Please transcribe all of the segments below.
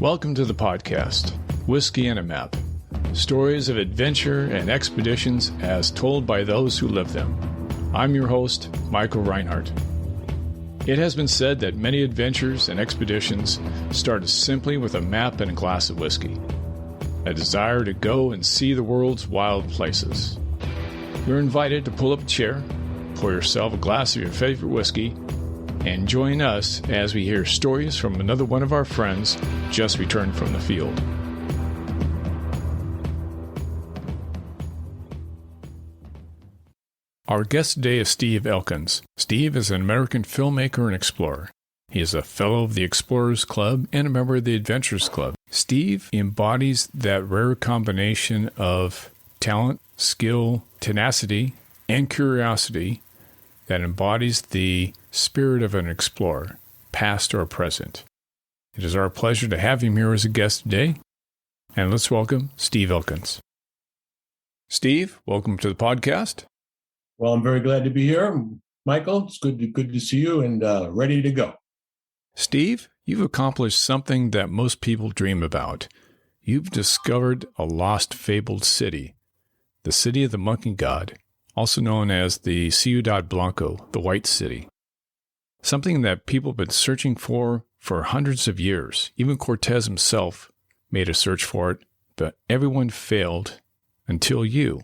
Welcome to the podcast, Whiskey and a Map. Stories of adventure and expeditions as told by those who live them. I'm your host, Michael Reinhart. It has been said that many adventures and expeditions start simply with a map and a glass of whiskey. A desire to go and see the world's wild places. You're invited to pull up a chair, pour yourself a glass of your favorite whiskey, and join us as we hear stories from another one of our friends just returned from the field. Our guest today is Steve Elkins. Steve is an American filmmaker and explorer. He is a fellow of the Explorers Club and a member of the Adventurers Club. Steve embodies that rare combination of talent, skill, tenacity, and curiosity that embodies the spirit of an explorer, past or present. It is our pleasure to have him here as a guest today, and let's welcome Steve Elkins. Steve, welcome to the podcast. Well, I'm very glad to be here, Michael. It's good to see you and ready to go. Steve, you've accomplished something that most people dream about. You've discovered a lost, fabled city, the city of the Monkey God, also known as the Ciudad Blanco, the White City. Something that people have been searching for hundreds of years. Even Cortez himself made a search for it, but everyone failed until you.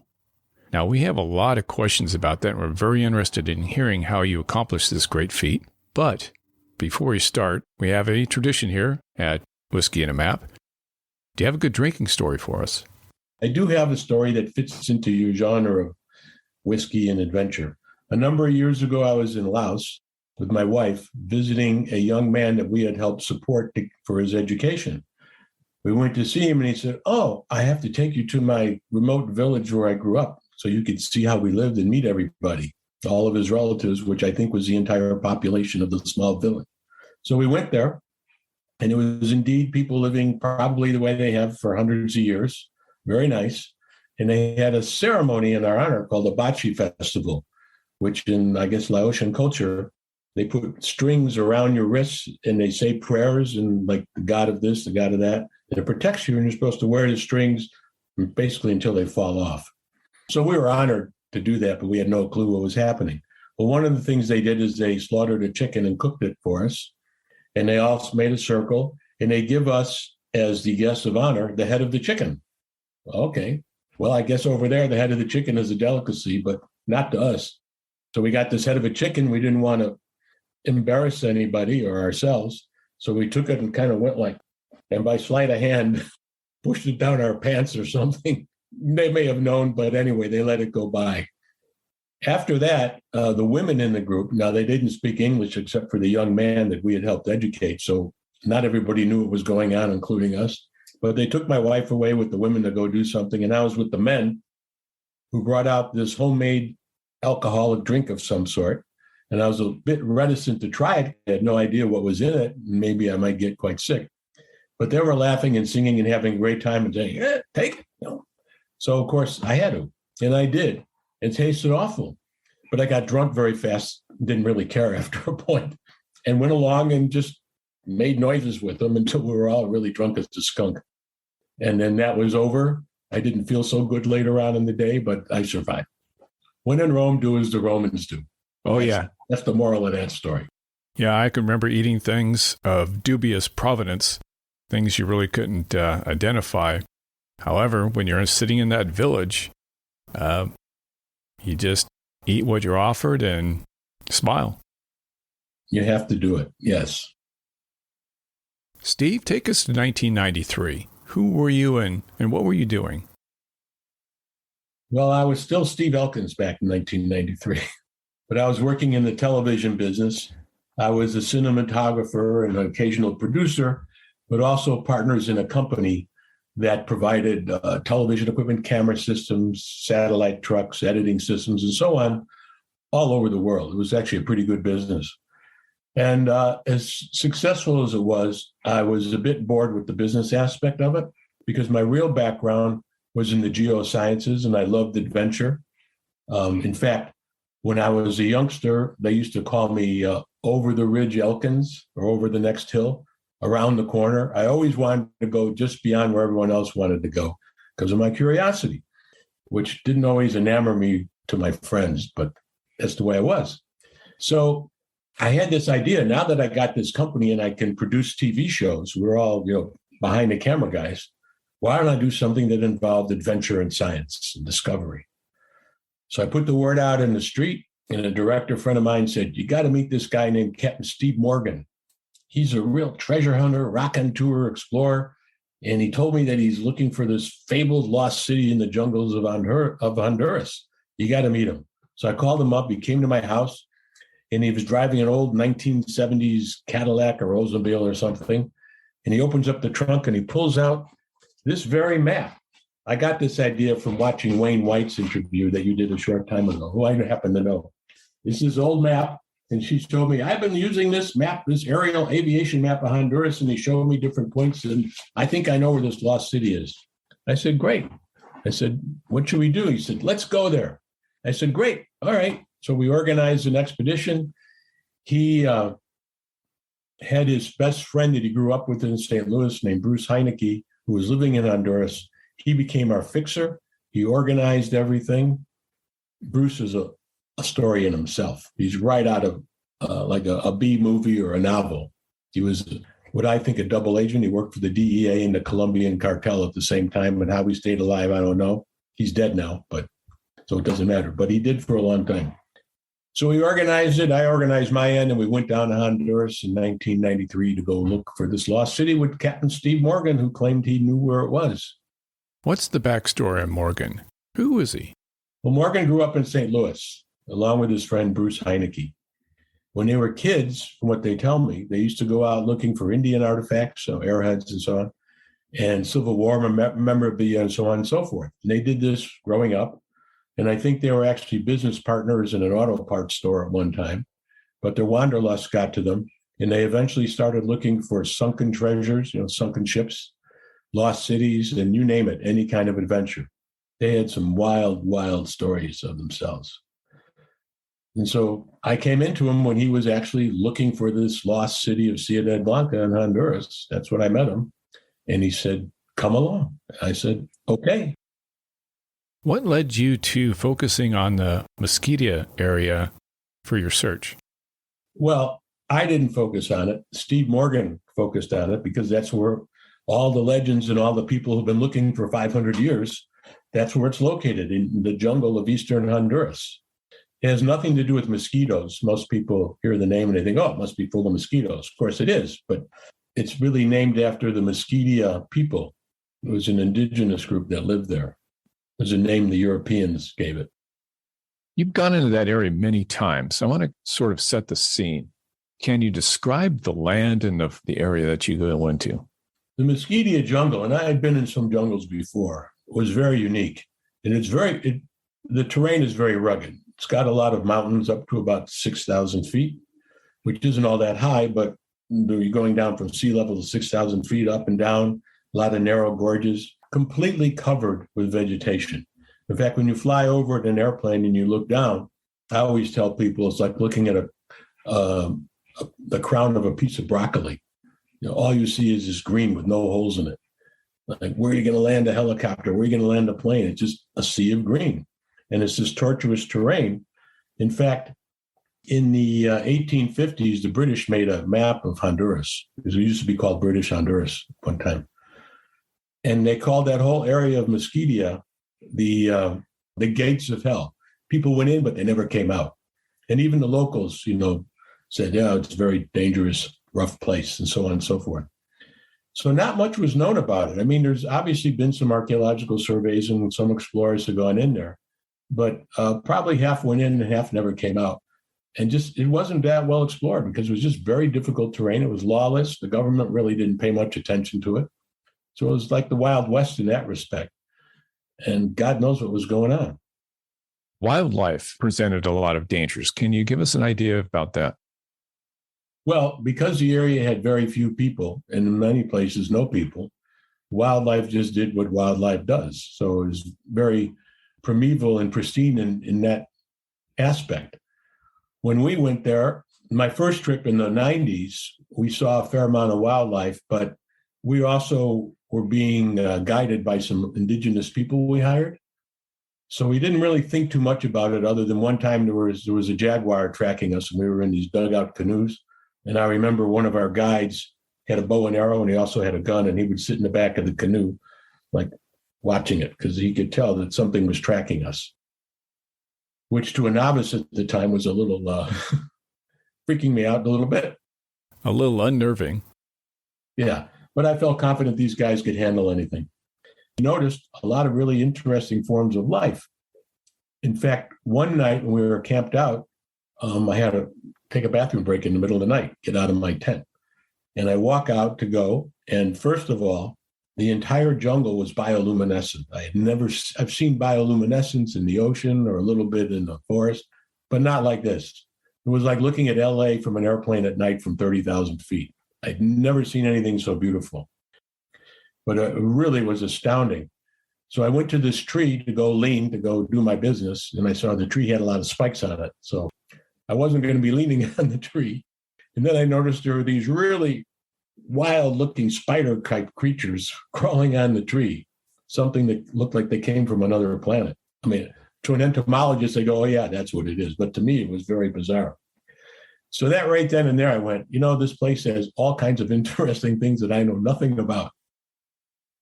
Now, we have a lot of questions about that, and we're very interested in hearing how you accomplished this great feat. But before we start, we have a tradition here at Whiskey and a Map. Do you have a good drinking story for us? I do have a story that fits into your genre of whiskey and adventure. A number of years ago, I was in Laos with my wife visiting a young man that we had helped support for his education. We went to see him and he said, "Oh, I have to take you to my remote village where I grew up so you could see how we lived and meet everybody," all of his relatives, which I think was the entire population of the small village. So we went there, and it was indeed people living probably the way they have for hundreds of years. Very nice. And they had a ceremony in our honor called the Bachi Festival, which in, I guess, Laotian culture, they put strings around your wrists and they say prayers and like the god of this, the god of that. And it protects you, and you're supposed to wear the strings basically until they fall off. So we were honored to do that, but we had no clue what was happening. Well, one of the things they did is they slaughtered a chicken and cooked it for us. And they all made a circle, and they give us, as the guest of honor, the head of the chicken. Okay. Well, I guess over there, the head of the chicken is a delicacy, but not to us. So we got this head of a chicken. We didn't want to embarrass anybody or ourselves. So we took it and kind of went like, and by sleight of hand, pushed it down our pants or something. They may have known, but anyway, they let it go by. After that, the women in the group, now they didn't speak English except for the young man that we had helped educate. So not everybody knew what was going on, including us. But they took my wife away with the women to go do something. And I was with the men who brought out this homemade alcoholic drink of some sort. And I was a bit reticent to try it. I had no idea what was in it. Maybe I might get quite sick. But they were laughing and singing and having a great time and saying, take it. So, of course, I had to. And I did. It tasted awful. But I got drunk very fast. Didn't really care after a point. And went along and just made noises with them until we were all really drunk as a skunk. And then that was over. I didn't feel so good later on in the day, but I survived. When in Rome, do as the Romans do. That's the moral of that story. Yeah, I can remember eating things of dubious provenance, things you really couldn't identify. However, when you're sitting in that village, you just eat what you're offered and smile. You have to do it, yes. Steve, take us to 1993. Who were you and what were you doing? Well, I was still Steve Elkins back in 1993, but I was working in the television business. I was a cinematographer and an occasional producer, but also partners in a company that provided television equipment, camera systems, satellite trucks, editing systems, and so on, all over the world. It was actually a pretty good business. And as successful as it was, I was a bit bored with the business aspect of it because my real background was in the geosciences and I loved adventure. In fact, when I was a youngster, they used to call me over the ridge Elkins or over the next hill around the corner. I always wanted to go just beyond where everyone else wanted to go because of my curiosity, which didn't always enamor me to my friends, but that's the way I was. So I had this idea. Now that I got this company and I can produce TV shows, we're all, behind the camera guys. Why don't I do something that involved adventure and science and discovery? So I put the word out in the street, and a director friend of mine said, you got to meet this guy named Captain Steve Morgan. He's a real treasure hunter, raconteur, explorer. And he told me that he's looking for this fabled lost city in the jungles of Honduras. You got to meet him. So I called him up. He came to my house, and he was driving an old 1970s Cadillac or Oldsmobile or something. And he opens up the trunk and he pulls out this very map. I got this idea from watching Wayne White's interview that you did a short time ago, who I happen to know. This is old map. And she showed me, I've been using this map, this aerial aviation map of Honduras, and he showed me different points. And I think I know where this lost city is. I said, great. I said, what should we do? He said, let's go there. I said, great. All right. So we organized an expedition. He had his best friend that he grew up with in St. Louis named Bruce Heineke, who was living in Honduras. He became our fixer. He organized everything. Bruce is a story in himself. He's right out of like a B movie or a novel. He was what I think a double agent. He worked for the DEA and the Colombian cartel at the same time, and how he stayed alive, I don't know. He's dead now, but so it doesn't matter. But he did for a long time. So we organized it. I organized my end, and we went down to Honduras in 1993 to go look for this lost city with Captain Steve Morgan, who claimed he knew where it was. What's the backstory on Morgan? Who was he? Well, Morgan grew up in St. Louis, along with his friend Bruce Heineke. When they were kids, from what they tell me, they used to go out looking for Indian artifacts, so arrowheads and so on, and Civil War memorabilia and so on and so forth. And they did this growing up. And I think they were actually business partners in an auto parts store at one time, but their wanderlust got to them, and they eventually started looking for sunken treasures, sunken ships, lost cities, and you name it, any kind of adventure. They had some wild, wild stories of themselves. And so I came into him when he was actually looking for this lost city of Ciudad Blanca in Honduras. That's when I met him. And he said, come along. I said, okay. What led you to focusing on the Mesquite area for your search? Well, I didn't focus on it. Steve Morgan focused on it because that's where all the legends and all the people who've been looking for 500 years, that's where it's located, in the jungle of eastern Honduras. It has nothing to do with mosquitoes. Most people hear the name and they think, oh, it must be full of mosquitoes. Of course it is, but it's really named after the Mesquite people. It was an indigenous group that lived there. It was a name the Europeans gave it. You've gone into that area many times. I want to sort of set the scene. Can you describe the land and the area that you go into? The Mesquite jungle, and I had been in some jungles before, was very unique. And the terrain is very rugged. It's got a lot of mountains up to about 6,000 feet, which isn't all that high, but you're going down from sea level to 6,000 feet up and down, a lot of narrow gorges, completely covered with vegetation. In fact, when you fly over in an airplane and you look down, I always tell people it's like looking at the crown of a piece of broccoli. All you see is this green with no holes in it. Like, where are you going to land a helicopter? Where are you going to land a plane? It's just a sea of green. And it's this tortuous terrain. In fact, in the 1850s, the British made a map of Honduras. It used to be called British Honduras one time. And they called that whole area of Mesquite the gates of hell. People went in, but they never came out. And even the locals, said, yeah, it's a very dangerous, rough place, and so on and so forth. So not much was known about it. I mean, there's obviously been some archaeological surveys and some explorers have gone in there, but probably half went in and half never came out. And it wasn't that well explored because it was just very difficult terrain. It was lawless. The government really didn't pay much attention to it. So it was like the Wild West in that respect. And God knows what was going on. Wildlife presented a lot of dangers. Can you give us an idea about that? Well, because the area had very few people, and in many places no people, wildlife just did what wildlife does. So it was very primeval and pristine in that aspect. When we went there, My first trip in the 90s, we saw a fair amount of wildlife, but we also were being guided by some indigenous people we hired. So we didn't really think too much about it, other than one time there was a jaguar tracking us, and we were in these dugout canoes. And I remember one of our guides had a bow and arrow, and he also had a gun, and he would sit in the back of the canoe, like watching it, because he could tell that something was tracking us, which to a novice at the time was a little freaking me out a little bit. A little unnerving. Yeah, but I felt confident these guys could handle anything. I noticed a lot of really interesting forms of life. In fact, one night when we were camped out, I had to take a bathroom break in the middle of the night, get out of my tent. And I walk out to go. And first of all, the entire jungle was bioluminescent. I've seen bioluminescence in the ocean or a little bit in the forest, but not like this. It was like looking at LA from an airplane at night from 30,000 feet. I'd never seen anything so beautiful. But it really was astounding. So I went to this tree to go do my business, and I saw the tree had a lot of spikes on it. So I wasn't going to be leaning on the tree. And then I noticed there were these really wild-looking spider-type creatures crawling on the tree, something that looked like they came from another planet. I mean, to an entomologist, they go, oh, yeah, that's what it is. But to me, it was very bizarre. So that right then and there, I went, this place has all kinds of interesting things that I know nothing about.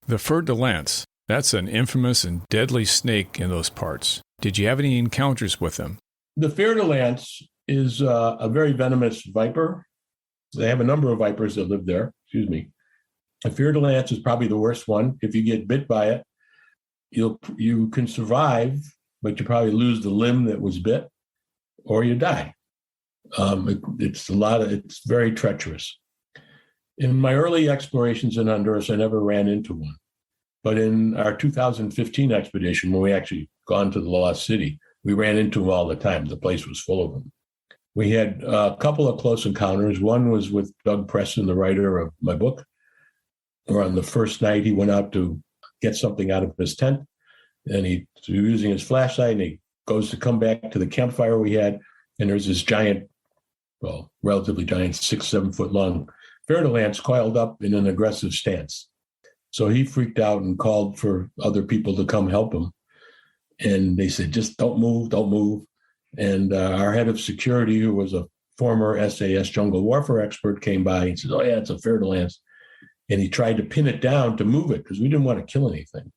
The fer-de-lance, that's an infamous and deadly snake in those parts. Did you have any encounters with them? The fer-de-lance is a very venomous viper. They have a number of vipers that live there. The fer-de-lance is probably the worst one. If you get bit by it, you can survive, but you probably lose the limb that was bit, or you die. It's very treacherous. In my early explorations in Honduras, I never ran into one. But in our 2015 expedition, when we actually gone to the Lost City, we ran into them all the time. The place was full of them. We had a couple of close encounters. One was with Doug Preston, the writer of my book, where on the first night he went out to get something out of his tent, and he was using his flashlight, and he goes to come back to the campfire we had, and there's this giant, relatively giant, 6-7 foot long fer-de-lance coiled up in an aggressive stance. So he freaked out and called for other people to come help him. And they said, just don't move, don't move. And our head of security, who was a former SAS jungle warfare expert, came by and said, oh, yeah, it's a fer-de-lance. And he tried to pin it down to move it because we didn't want to kill anything.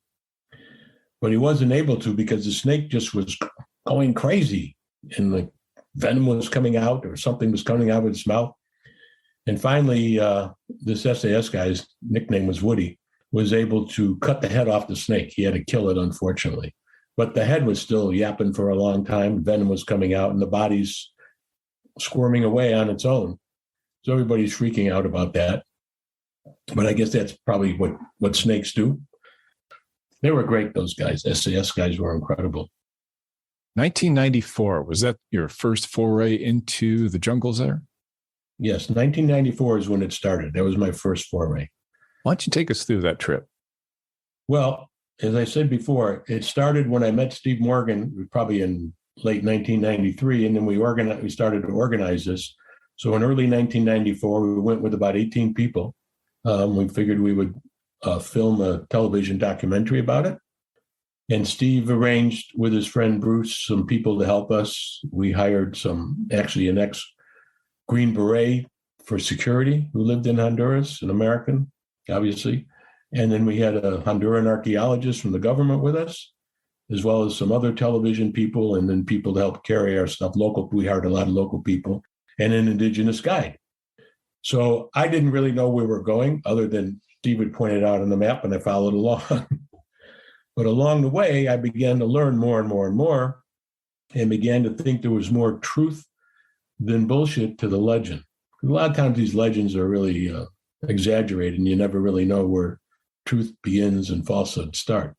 But he wasn't able to because the snake just was going crazy. And the venom was coming out, or something was coming out of its mouth. And finally, this SAS guy's nickname was Woody, was able to cut the head off the snake. He had to kill it, unfortunately. But the head was still yapping for a long time. Venom was coming out, and the body's squirming away on its own. So everybody's freaking out about that. But I guess that's probably what snakes do. They were great, those guys. SAS guys were incredible. 1994, was that your first foray into the jungles there? Yes, 1994 is when it started. That was my first foray. Why don't you take us through that trip? Well, as I said before, it started when I met Steve Morgan, probably in late 1993, and then we started to organize this. So in early 1994, we went with about 18 people. We figured we would film a television documentary about it. And Steve arranged with his friend Bruce some people to help us. We hired an ex-Green Beret for security who lived in Honduras, an American, obviously. And then we had a Honduran archaeologist from the government with us, as well as some other television people, and then people to help carry our stuff. We hired a lot of local people, and an indigenous guide. So I didn't really know where we were going, other than Steve had pointed out on the map, and I followed along. But along the way, I began to learn more and more and more, and began to think there was more truth than bullshit to the legend. A lot of times these legends are really exaggerated, and you never really know where truth begins and falsehood start.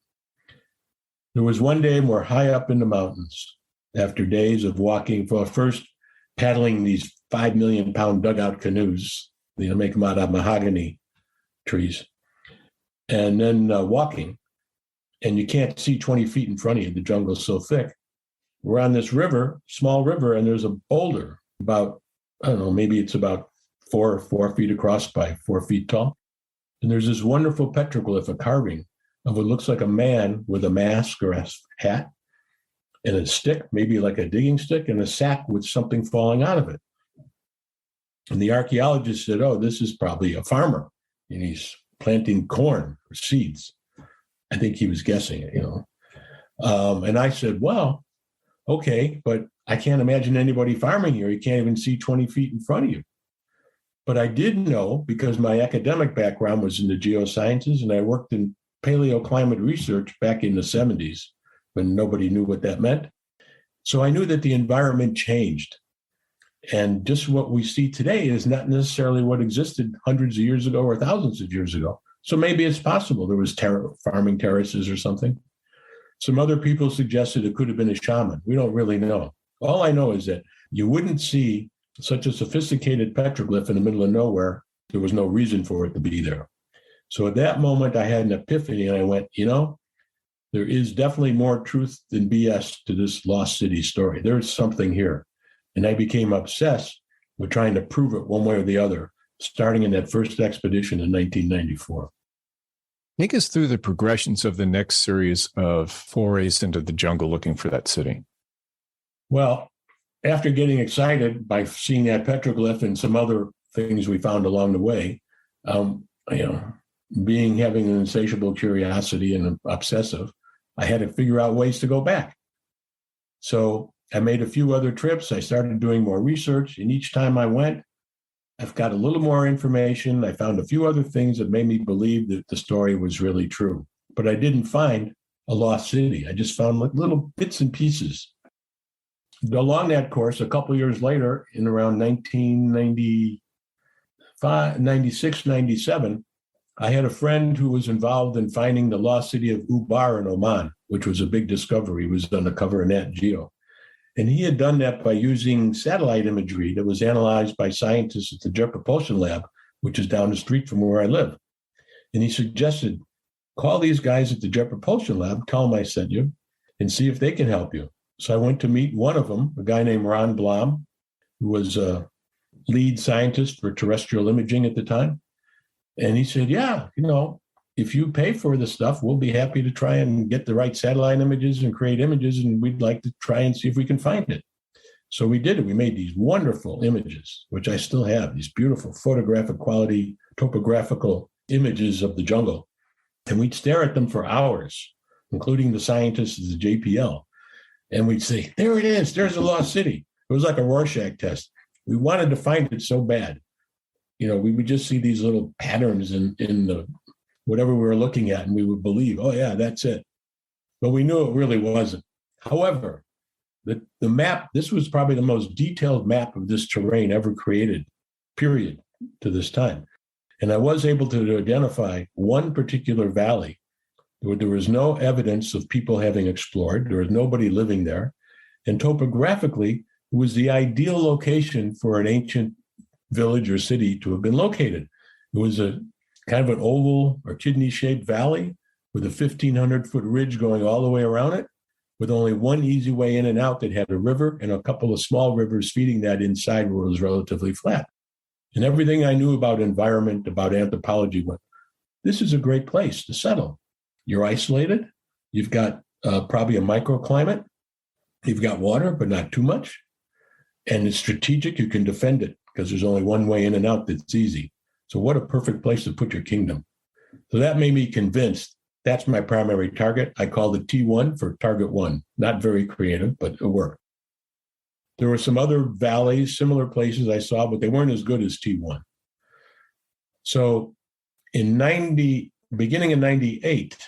There was one day we're high up in the mountains after days of walking, first paddling these 5 million pound dugout canoes, make them out of mahogany trees, and then walking. And you can't see 20 feet in front of you. The jungle's so thick. We're on this river, small river, and there's a boulder about I don't know, maybe it's about 4 feet across by 4 feet tall. And there's this wonderful petroglyph, a carving of what looks like a man with a mask or a hat and a stick, maybe like a digging stick, and a sack with something falling out of it. And the archaeologist said, oh, this is probably a farmer, and he's planting corn or seeds. I think he was guessing it, And I said, well, okay, but I can't imagine anybody farming here. You can't even see 20 feet in front of you. But I did know, because my academic background was in the geosciences, and I worked in paleoclimate research back in the 70s when nobody knew what that meant. So I knew that the environment changed. And just what we see today is not necessarily what existed hundreds of years ago or thousands of years ago. So maybe it's possible there was farming terraces or something. Some other people suggested it could have been a shaman. We don't really know. All I know is that you wouldn't see such a sophisticated petroglyph in the middle of nowhere. There was no reason for it to be there. So at that moment, I had an epiphany, and I went, there is definitely more truth than BS to this lost city story. There's something here. And I became obsessed with trying to prove it one way or the other, starting in that first expedition in 1994. Take us through the progressions of the next series of forays into the jungle looking for that city. Well, after getting excited by seeing that petroglyph and some other things we found along the way, having an insatiable curiosity and obsessive, I had to figure out ways to go back. So I made a few other trips. I started doing more research, and each time I went, I've got a little more information. I found a few other things that made me believe that the story was really true. But I didn't find a lost city. I just found little bits and pieces. Along that course, a couple years later, in around 1995, 96, 97, I had a friend who was involved in finding the lost city of Ubar in Oman, which was a big discovery. It was on the cover of Nat Geo. And he had done that by using satellite imagery that was analyzed by scientists at the Jet Propulsion Lab, which is down the street from where I live. And he suggested, call these guys at the Jet Propulsion Lab, tell them I sent you, and see if they can help you. So I went to meet one of them, a guy named Ron Blom, who was a lead scientist for terrestrial imaging at the time. And he said, yeah, if you pay for the stuff, we'll be happy to try and get the right satellite images and create images, and we'd like to try and see if we can find it. So we did it. We made these wonderful images, which I still have, these beautiful photographic quality, topographical images of the jungle. And we'd stare at them for hours, including the scientists at the JPL. And we'd say, there it is. There's a lost city. It was like a Rorschach test. We wanted to find it so bad. We would just see these little patterns in the whatever we were looking at, and we would believe, oh, yeah, that's it. But we knew it really wasn't. However, the map, this was probably the most detailed map of this terrain ever created, period, to this time. And I was able to identify one particular valley where there was no evidence of people having explored. There was nobody living there. And topographically, it was the ideal location for an ancient village or city to have been located. It was a kind of an oval or kidney-shaped valley with a 1,500-foot ridge going all the way around it, with only one easy way in and out that had a river and a couple of small rivers feeding that inside where it was relatively flat. And everything I knew about environment, about anthropology went, this is a great place to settle. You're isolated. You've got probably a microclimate. You've got water, but not too much. And it's strategic. You can defend it because there's only one way in and out that's easy. So what a perfect place to put your kingdom. So that made me convinced that's my primary target. I called it T1 for target one. Not very creative, but it worked. There were some other valleys, similar places I saw, but they weren't as good as T1. So in beginning of 98,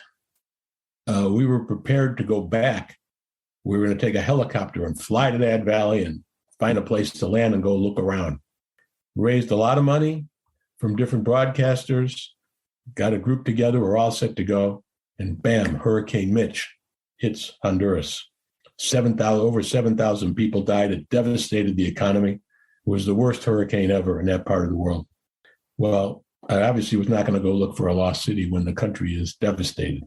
we were prepared to go back. We were going to take a helicopter and fly to that valley and find a place to land and go look around. Raised a lot of money from different broadcasters, got a group together, we're all set to go, and bam, Hurricane Mitch hits Honduras. Over 7,000 people died. It devastated the economy. It was the worst hurricane ever in that part of the world. Well, I obviously was not going to go look for a lost city when the country is devastated.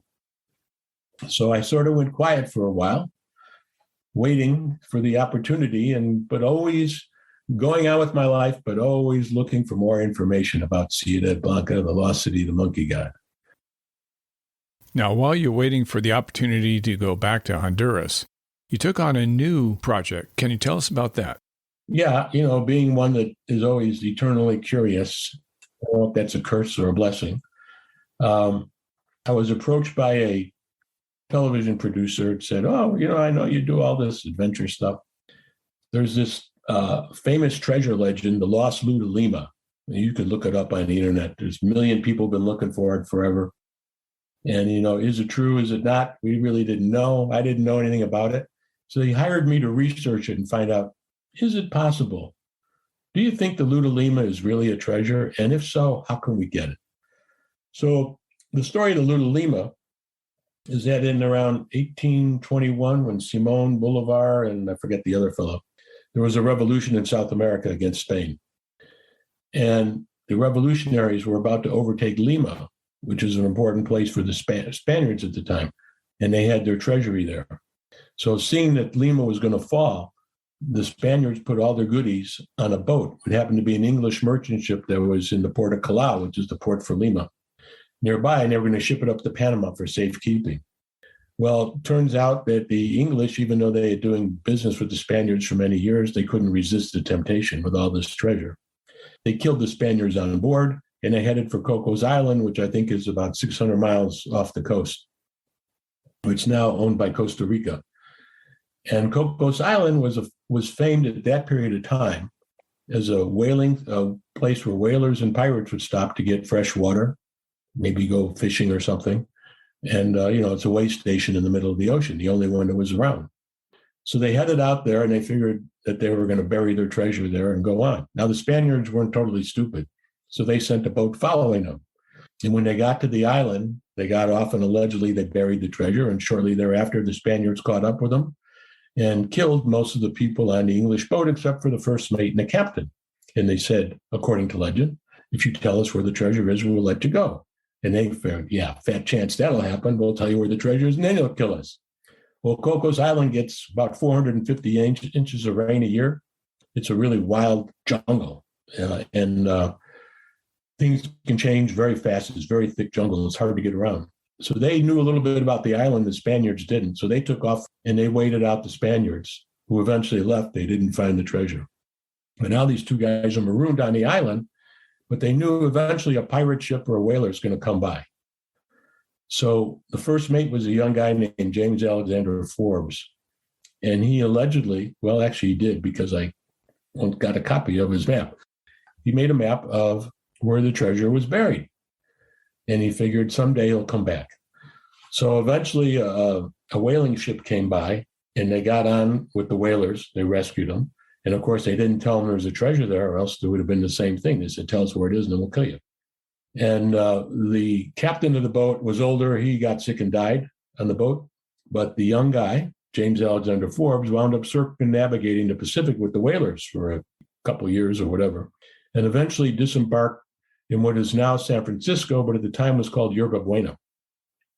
So I sort of went quiet for a while, waiting for the opportunity, but always going on with my life, but always looking for more information about Ciudad Blanca, the lost city, the monkey god. Now, while you're waiting for the opportunity to go back to Honduras, you took on a new project. Can you tell us about that? Yeah, being one that is always eternally curious, I don't know if that's a curse or a blessing. I was approached by a television producer and said, "Oh, I know you do all this adventure stuff. There's this famous treasure legend, the Lost Lou de Lima. You could look it up on the internet. There's a million people been looking for it forever. And, is it true? Is it not? We really didn't know. I didn't know anything about it. So he hired me to research it and find out, is it possible? Do you think the Lou de Lima is really a treasure? And if so, how can we get it?" So the story of the Lou de Lima is that in around 1821, when Simon Bolivar and I forget the other fellow, there was a revolution in South America against Spain. And the revolutionaries were about to overtake Lima, which is an important place for the Spaniards at the time. And they had their treasury there. So seeing that Lima was going to fall, the Spaniards put all their goodies on a boat. It happened to be an English merchant ship that was in the port of Callao, which is the port for Lima, nearby, and they were going to ship it up to Panama for safekeeping. Well, it turns out that the English, even though they had doing business with the Spaniards for many years, they couldn't resist the temptation with all this treasure. They killed the Spaniards on board, and they headed for Cocos Island, which I think is about 600 miles off the coast, which is now owned by Costa Rica. And Cocos Island was famed at that period of time as a place where whalers and pirates would stop to get fresh water, maybe go fishing or something. And, it's a way station in the middle of the ocean, the only one that was around. So they headed out there and they figured that they were going to bury their treasure there and go on. Now, the Spaniards weren't totally stupid, so they sent a boat following them. And when they got to the island, they got off and allegedly they buried the treasure. And shortly thereafter, the Spaniards caught up with them and killed most of the people on the English boat, except for the first mate and the captain. And they said, according to legend, if you tell us where the treasure is, we'll let you go. And they figured, fat chance that'll happen. We'll tell you where the treasure is, and then they'll kill us. Well, Cocos Island gets about 450 inches of rain a year. It's a really wild jungle. And things can change very fast. It's very thick jungle. It's hard to get around. So they knew a little bit about the island. The Spaniards didn't. So they took off and they waited out the Spaniards, who eventually left. They didn't find the treasure. But now these two guys are marooned on the island, but they knew eventually a pirate ship or a whaler is going to come by. So the first mate was a young guy named James Alexander Forbes. And he allegedly, well, actually he did, because I got a copy of his map. He made a map of where the treasure was buried. And he figured someday he'll come back. So eventually a whaling ship came by and they got on with the whalers. They rescued them. And of course, they didn't tell them there was a treasure there, or else it would have been the same thing. They said, tell us where it is and then we'll kill you. And the captain of the boat was older. He got sick and died on the boat. But the young guy, James Alexander Forbes, wound up circumnavigating the Pacific with the whalers for a couple of years or whatever, and eventually disembarked in what is now San Francisco, but at the time was called Yerba Buena.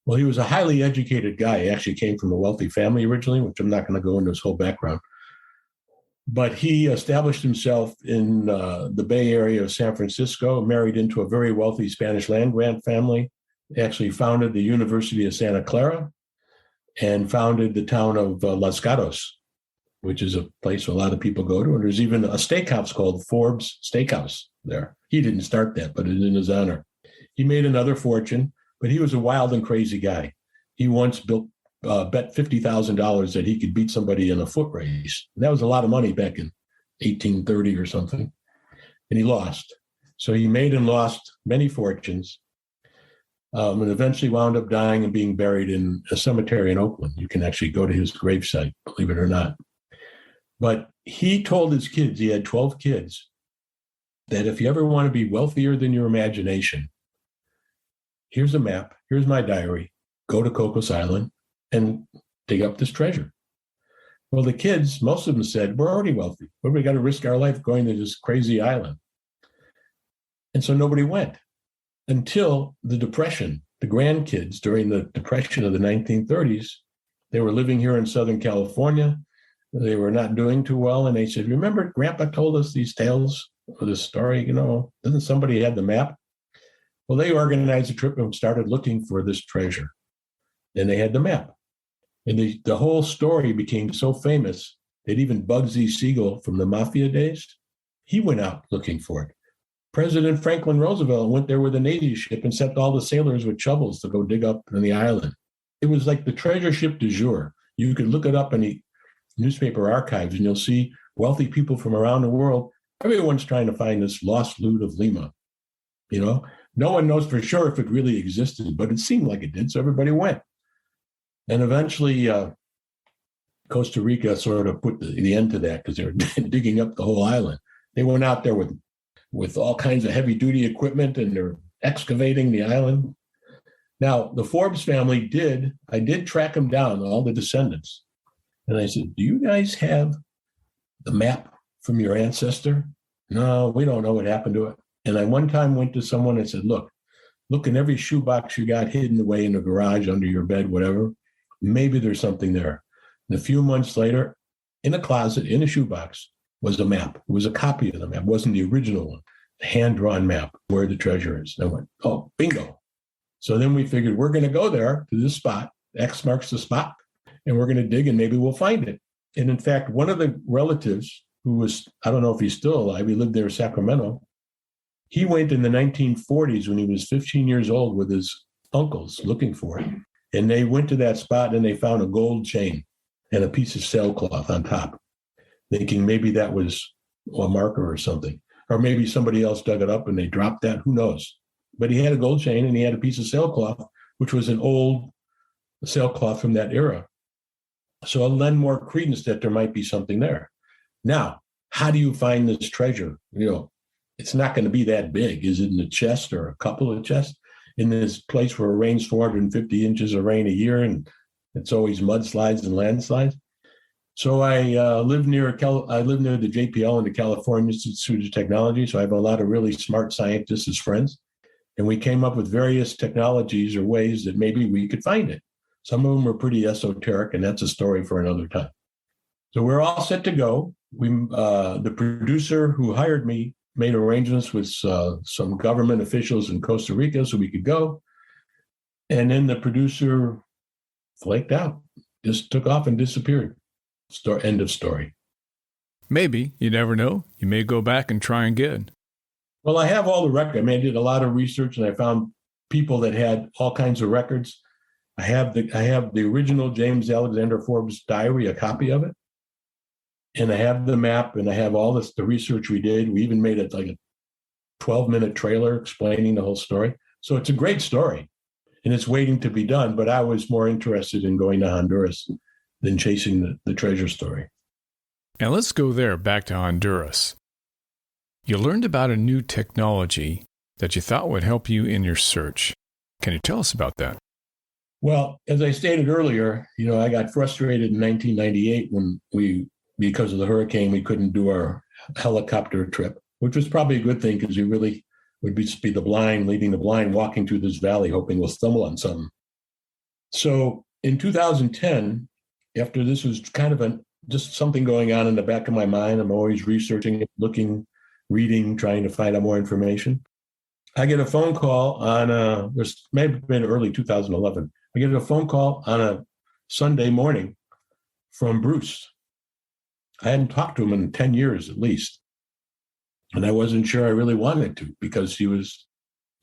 Well, he was a highly educated guy. He actually came from a wealthy family originally, which I'm not going to go into his whole background. But he established himself in the Bay Area of San Francisco, married into a very wealthy Spanish land grant family, actually founded the University of Santa Clara, and founded the town of Los Gatos, which is a place a lot of people go to. And there's even a steakhouse called Forbes Steakhouse there. He didn't start that, but it's in his honor. He made another fortune, but he was a wild and crazy guy. He once bet $50,000 that he could beat somebody in a foot race. And that was a lot of money back in 1830 or something. And he lost. So he made and lost many fortunes, and eventually wound up dying and being buried in a cemetery in Oakland. You can actually go to his gravesite, believe it or not. But he told his kids, he had 12 kids, that if you ever want to be wealthier than your imagination, here's a map, here's my diary, go to Cocos Island and dig up this treasure. Well, the kids, most of them said, we're already wealthy. What do we got to risk our life going to this crazy island? And so nobody went until the Depression. The grandkids during the Depression of the 1930s, they were living here in Southern California. They were not doing too well. And they said, remember, Grandpa told us these tales or this story, doesn't somebody have the map? Well, they organized a trip and started looking for this treasure. And they had the map. And the whole story became so famous that even Bugsy Siegel from the Mafia days, he went out looking for it. President Franklin Roosevelt went there with a Navy ship and sent all the sailors with shovels to go dig up on the island. It was like the treasure ship du jour. You could look it up in the newspaper archives and you'll see wealthy people from around the world. Everyone's trying to find this lost loot of Lima. No one knows for sure if it really existed, but it seemed like it did. So everybody went. And eventually, Costa Rica sort of put the end to that because they were digging up the whole island. They went out there with all kinds of heavy duty equipment and they're excavating the island. Now, the Forbes family I did track them down, all the descendants. And I said, do you guys have the map from your ancestor? No, we don't know what happened to it. And I one time went to someone and said, look in every shoebox you got hidden away in the garage, under your bed, whatever. Maybe there's something there. And a few months later, in a closet, in a shoebox, was a map. It was a copy of the map. It wasn't the original one, the hand-drawn map where the treasure is. And I went, oh, bingo. So then we figured we're going to go there to this spot. X marks the spot. And we're going to dig and maybe we'll find it. And in fact, one of the relatives who was, I don't know if he's still alive, he lived there in Sacramento. He went in the 1940s when he was 15 years old with his uncles looking for it. And they went to that spot and they found a gold chain and a piece of sailcloth on top, thinking maybe that was a marker or something. Or maybe somebody else dug it up and they dropped that. Who knows? But he had a gold chain and he had a piece of sailcloth, which was an old sailcloth from that era. So I'll lend more credence that there might be something there. Now, how do you find this treasure? It's not going to be that big. Is it in a chest or a couple of chests? In this place where it rains 450 inches of rain a year and it's always mudslides and landslides. So I live near the JPL and the California Institute of Technology. So I have a lot of really smart scientists as friends. And we came up with various technologies or ways that maybe we could find it. Some of them were pretty esoteric, and that's a story for another time. So we're all set to go. The producer who hired me made arrangements with some government officials in Costa Rica so we could go. And then the producer flaked out, just took off and disappeared. End of story. Maybe, you never know. You may go back and try again. Well, I have all the records. I did a lot of research and I found people that had all kinds of records. I have the original James Alexander Forbes diary, a copy of it. And I have the map and I have all the research we did. We even made it like a 12-minute trailer explaining the whole story. So it's a great story and it's waiting to be done. But I was more interested in going to Honduras than chasing the treasure story. And let's go there, back to Honduras. You learned about a new technology that you thought would help you in your search. Can you tell us about that? Well, as I stated earlier, I got frustrated in 1998 when because of the hurricane, we couldn't do our helicopter trip, which was probably a good thing because we really would be the blind, leading the blind, walking through this valley, hoping we'll stumble on something. So in 2010, after this was kind of just something going on in the back of my mind, I'm always researching, looking, reading, trying to find out more information. I get a phone call on this may have been early 2011. I get a phone call on a Sunday morning from Bruce. I hadn't talked to him in 10 years at least. And I wasn't sure I really wanted to because he was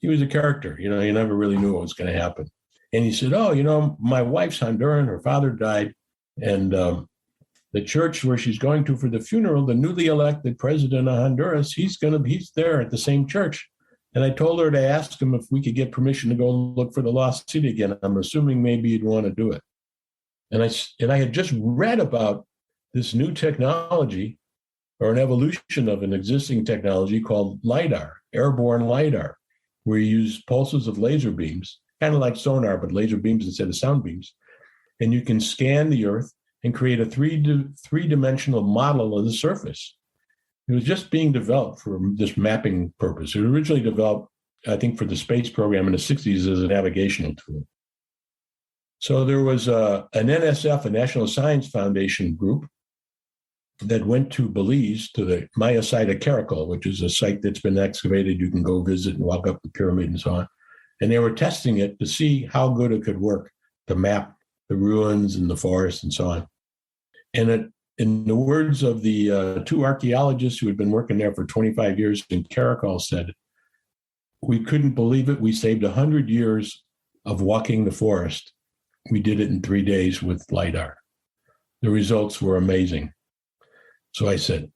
a character. You never really knew what was going to happen. And he said, my wife's Honduran, her father died. And the church where she's going to for the funeral, the newly elected president of Honduras, he's there at the same church. And I told her to ask him if we could get permission to go look for the lost city again. I'm assuming maybe he'd want to do it. And I had just read about this new technology or an evolution of an existing technology called LIDAR, airborne LIDAR, where you use pulses of laser beams, kind of like sonar, but laser beams instead of sound beams. And you can scan the Earth and create a three-dimensional model of the surface. It was just being developed for this mapping purpose. It was originally developed, I think, for the space program in the 60s as a navigational tool. So there was an NSF, a National Science Foundation group, that went to Belize, to the Maya site of Caracol, which is a site that's been excavated. You can go visit and walk up the pyramid and so on. And they were testing it to see how good it could work to map the ruins and the forest and so on. And in the words of the two archaeologists who had been working there for 25 years in Caracol said, we couldn't believe it. We saved 100 years of walking the forest. We did it in 3 days with LiDAR. The results were amazing. So I said,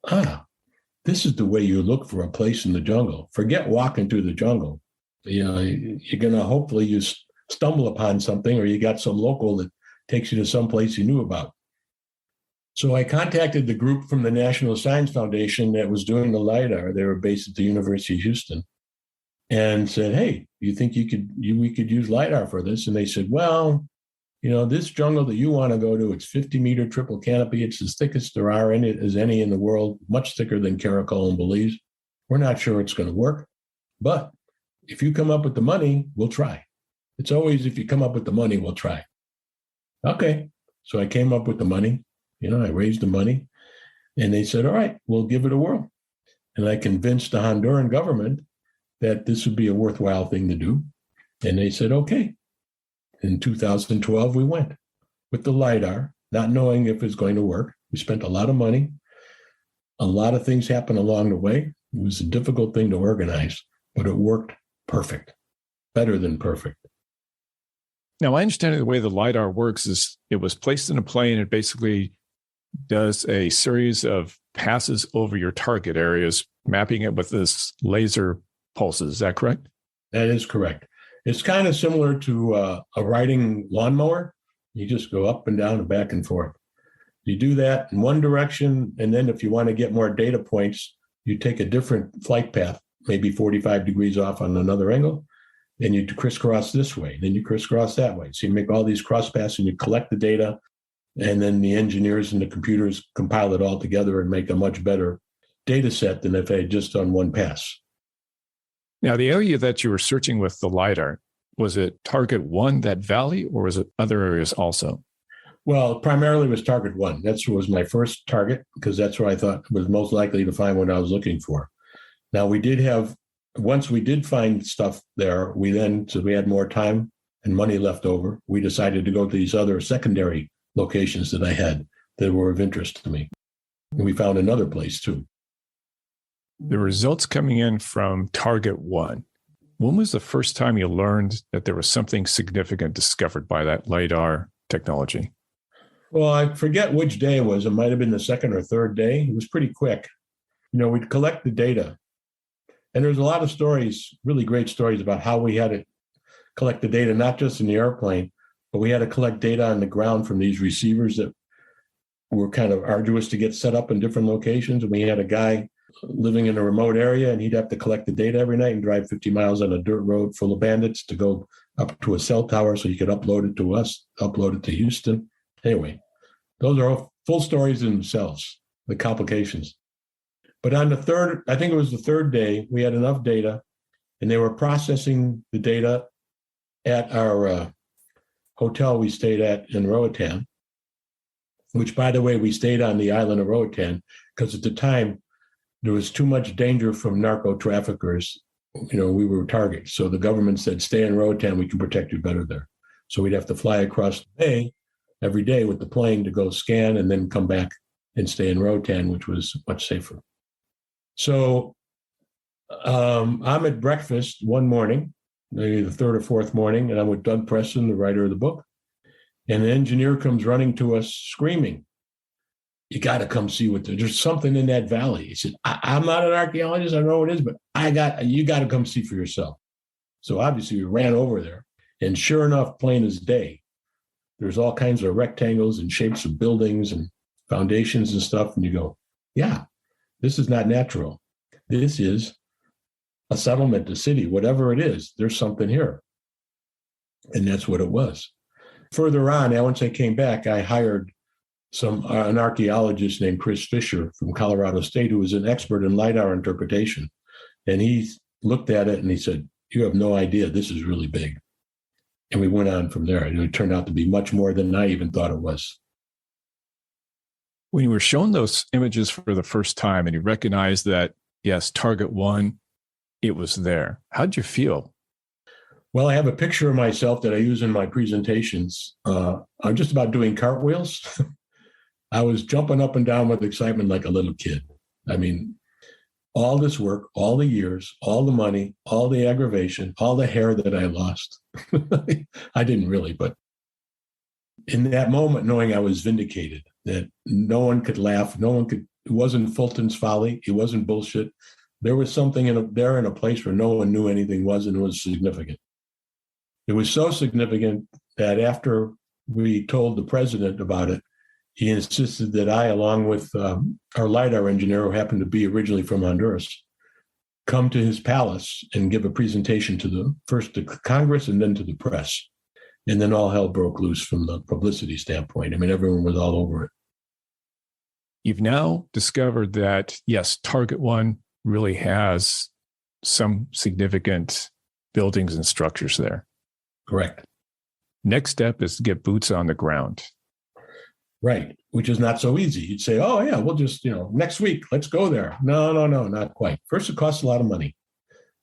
this is the way you look for a place in the jungle. Forget walking through the jungle. You know, you're going to hopefully you stumble upon something, or you got some local that takes you to some place you knew about. So I contacted the group from the National Science Foundation that was doing the LiDAR. They were based at the University of Houston, and said, hey, you think we could use LiDAR for this? And they said, well, you know, this jungle that you want to go to, it's 50-meter triple canopy. It's as thick as there are in it as any in the world, much thicker than Caracol and Belize. We're not sure it's going to work, but if you come up with the money, we'll try. It's always, if you come up with the money, we'll try. Okay. So I came up with the money. You know, I raised the money, and they said, all right, we'll give it a whirl. And I convinced the Honduran government that this would be a worthwhile thing to do. And they said, okay. In 2012, we went with the LiDAR, not knowing if it's going to work. We spent a lot of money. A lot of things happened along the way. It was a difficult thing to organize, but it worked perfect, better than perfect. Now, my understanding of the way the LiDAR works is it was placed in a plane. It basically does a series of passes over your target areas, mapping it with this laser pulses. Is that correct? That is correct. It's kind of similar to a riding lawnmower. You just go up and down and back and forth. You do that in one direction, and then if you want to get more data points, you take a different flight path, maybe 45 degrees off on another angle, and you crisscross this way, then you crisscross that way. So you make all these cross passes and you collect the data, and then the engineers and the computers compile it all together and make a much better data set than if they had just done one pass. Now, the area that you were searching with the LiDAR, was it target one, that valley, or was it other areas also? Well, primarily it was target one. That was my first target, because that's where I thought was most likely to find what I was looking for. Now, once we did find stuff there, so we had more time and money left over, we decided to go to these other secondary locations that I had that were of interest to me. And we found another place too. The results coming in from target one, when was the first time you learned that there was something significant discovered by that LiDAR technology? Well, I forget which day it was. It might have been the second or third day. It was pretty quick. You know, we'd collect the data. And there's a lot of stories, really great stories about how we had to collect the data, not just in the airplane, but we had to collect data on the ground from these receivers that were kind of arduous to get set up in different locations. And we had a guy living in a remote area, and he'd have to collect the data every night and drive 50 miles on a dirt road full of bandits to go up to a cell tower so he could upload it to us, upload it to Houston. Anyway, those are all full stories in themselves, the complications. But on the third, I think it was the third day, we had enough data, and they were processing the data at our hotel we stayed at in Roatan, which, by the way, we stayed on the island of Roatan because at the time there was too much danger from narco traffickers. You know, we were targets. So the government said, stay in Roatan, we can protect you better there. So we'd have to fly across the bay every day with the plane to go scan and then come back and stay in Roatan, which was much safer. So I'm at breakfast one morning, maybe the third or fourth morning, and I'm with Doug Preston, the writer of the book. And the engineer comes running to us screaming, you got to come see there's something in that valley. He said, I'm not an archaeologist, I don't know what it is, but you got to come see for yourself. So obviously we ran over there, and sure enough, plain as day, there's all kinds of rectangles and shapes of buildings and foundations and stuff. And you go, yeah, this is not natural. This is a settlement, a city, whatever it is, there's something here. And that's what it was. Further on, once I came back, I hired an archaeologist named Chris Fisher from Colorado State, who was an expert in LiDAR interpretation. And he looked at it and he said, you have no idea, this is really big. And we went on from there. And it turned out to be much more than I even thought it was. When you were shown those images for the first time and you recognized that, yes, target one, it was there. How'd you feel? Well, I have a picture of myself that I use in my presentations. I'm just about doing cartwheels. I was jumping up and down with excitement like a little kid. I mean, all this work, all the years, all the money, all the aggravation, all the hair that I lost. I didn't really, but in that moment, knowing I was vindicated, that no one could laugh, it wasn't Fulton's folly, it wasn't bullshit. There was something in a place where no one knew anything was, and it was significant. It was so significant that after we told the president about it, he insisted that I, along with our LiDAR engineer, who happened to be originally from Honduras, come to his palace and give a presentation first to Congress and then to the press. And then all hell broke loose from the publicity standpoint. I mean, everyone was all over it. You've now discovered that, yes, Target One really has some significant buildings and structures there. Correct. Next step is to get boots on the ground. Right, which is not so easy. You'd say, oh, yeah, we'll just, next week, let's go there. No, not quite. First, it costs a lot of money.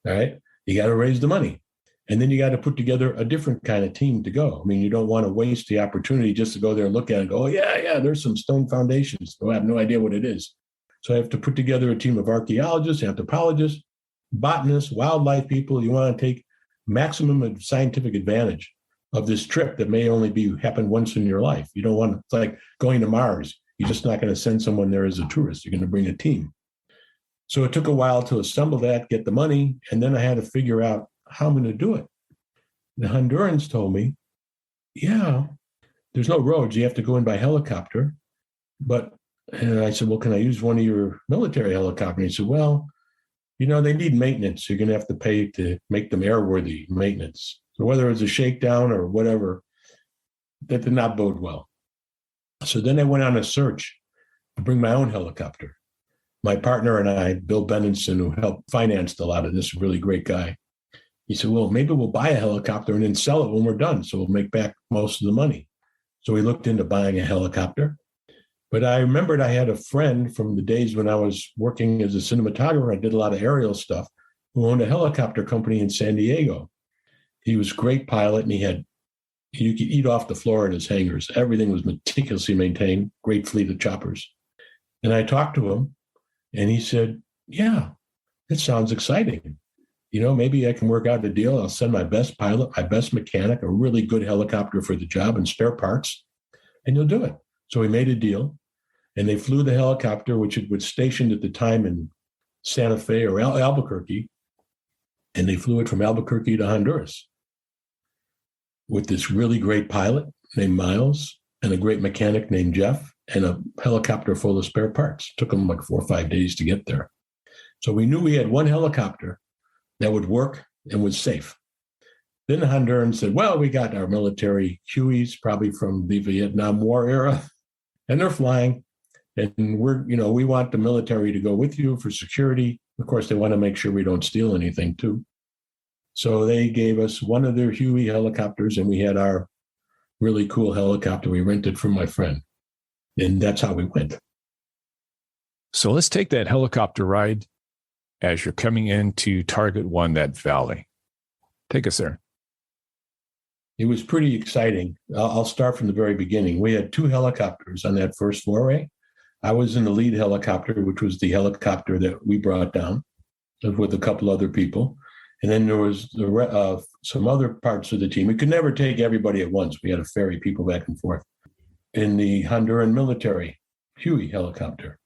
All right. You got to raise the money. And then you got to put together a different kind of team to go. I mean, you don't want to waste the opportunity just to go there and look at it and go, oh, yeah, there's some stone foundations. I have no idea what it is. So I have to put together a team of archaeologists, anthropologists, botanists, wildlife people. You want to take maximum scientific advantage of this trip that may only happen once in your life. You don't want to, it's like going to Mars. You're just not going to send someone there as a tourist. You're going to bring a team. So it took a while to assemble that, get the money, and then I had to figure out how I'm going to do it. The Hondurans told me, yeah, there's no roads. You have to go in by helicopter. But I said, well, can I use one of your military helicopters? He said, well, they need maintenance. You're going to have to pay to make them airworthy maintenance. So whether it's a shakedown or whatever, that did not bode well. So then I went on a search to bring my own helicopter. My partner and I, Bill Benenson, who helped finance a lot of this, really great guy. He said, well, maybe we'll buy a helicopter and then sell it when we're done. So we'll make back most of the money. So we looked into buying a helicopter. But I remembered I had a friend from the days when I was working as a cinematographer. I did a lot of aerial stuff, who owned a helicopter company in San Diego. He was a great pilot, and you could eat off the floor in his hangars. Everything was meticulously maintained, great fleet of choppers. And I talked to him, and he said, yeah, it sounds exciting. Maybe I can work out a deal. I'll send my best pilot, my best mechanic, a really good helicopter for the job and spare parts, and you'll do it. So we made a deal, and they flew the helicopter, which it was stationed at the time in Santa Fe or Albuquerque, and they flew it from Albuquerque to Honduras with this really great pilot named Miles and a great mechanic named Jeff and a helicopter full of spare parts. Took them like 4 or 5 days to get there. So we knew we had one helicopter that would work and was safe. Then the Hondurans said, well, we got our military Hueys, probably from the Vietnam War era, and they're flying. And we want the military to go with you for security. Of course, they want to make sure we don't steal anything too. So they gave us one of their Huey helicopters, and we had our really cool helicopter we rented from my friend. And that's how we went. So let's take that helicopter ride as you're coming into Target One, that valley. Take us there. It was pretty exciting. I'll start from the very beginning. We had 2 helicopters on that first foray. I was in the lead helicopter, which was the helicopter that we brought down with a couple other people. And then there was some other parts of the team. We could never take everybody at once. We had to ferry people back and forth in the Honduran military Huey helicopter.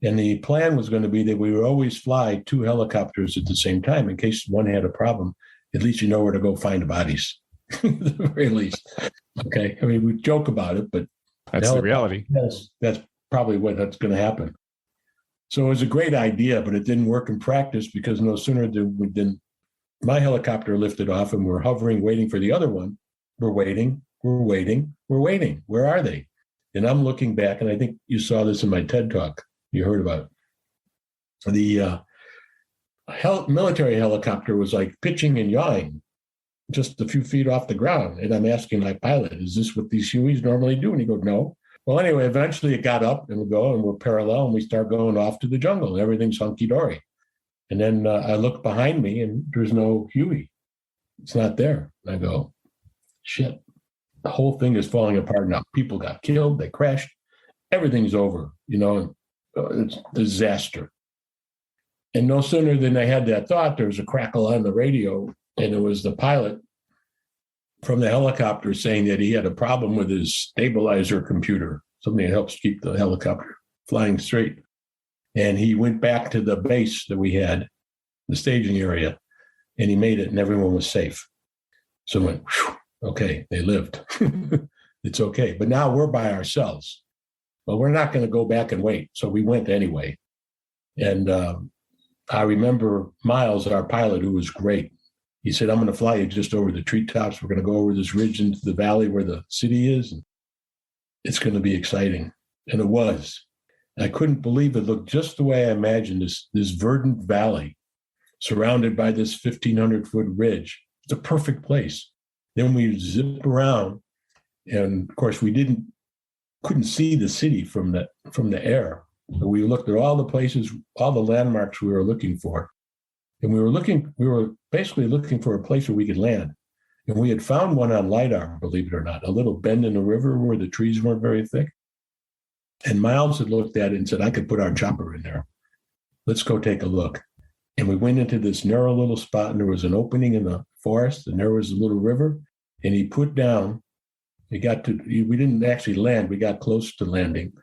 And the plan was going to be that we would always fly 2 helicopters at the same time in case one had a problem. At least you know where to go find the bodies, at the very least. Okay. I mean, we joke about it, but that's the reality. That's probably what's going to happen. So it was a great idea, but it didn't work in practice because no sooner did my helicopter lifted off and we're hovering, waiting for the other one. We're waiting. Where are they? And I'm looking back, and I think you saw this in my TED Talk. You heard about it. The military helicopter was like pitching and yawing just a few feet off the ground. And I'm asking my pilot, is this what these Hueys normally do? And he goes, no. Well, anyway, eventually it got up and we go and we're parallel and we start going off to the jungle. Everything's hunky-dory. And then I look behind me and there's no Huey. It's not there. I go, shit. The whole thing is falling apart now. People got killed. They crashed. Everything's over. It's a disaster. And no sooner than I had that thought, there was a crackle on the radio, and it was the pilot from the helicopter saying that he had a problem with his stabilizer computer, something that helps keep the helicopter flying straight. And he went back to the base that we had, the staging area, and he made it, and everyone was safe. So I went, okay, they lived. It's okay. But now we're by ourselves. But we're not going to go back and wait. So we went anyway. And I remember Miles, our pilot, who was great. He said, I'm going to fly you just over the treetops. We're going to go over this ridge into the valley where the city is. And it's going to be exciting. And it was. I couldn't believe it looked just the way I imagined, this verdant valley surrounded by this 1,500-foot ridge. It's a perfect place. Then we zipped around. And of course, we couldn't see the city from the air. But we looked at all the places, all the landmarks we were looking for. And we were basically looking for a place where we could land. And we had found one on LiDAR, believe it or not, a little bend in the river where the trees weren't very thick. And Miles had looked at it and said, I could put our chopper in there. Let's go take a look. And we went into this narrow little spot, and there was an opening in the forest, and there was a little river. And he put down, we didn't actually land, we got close to landing.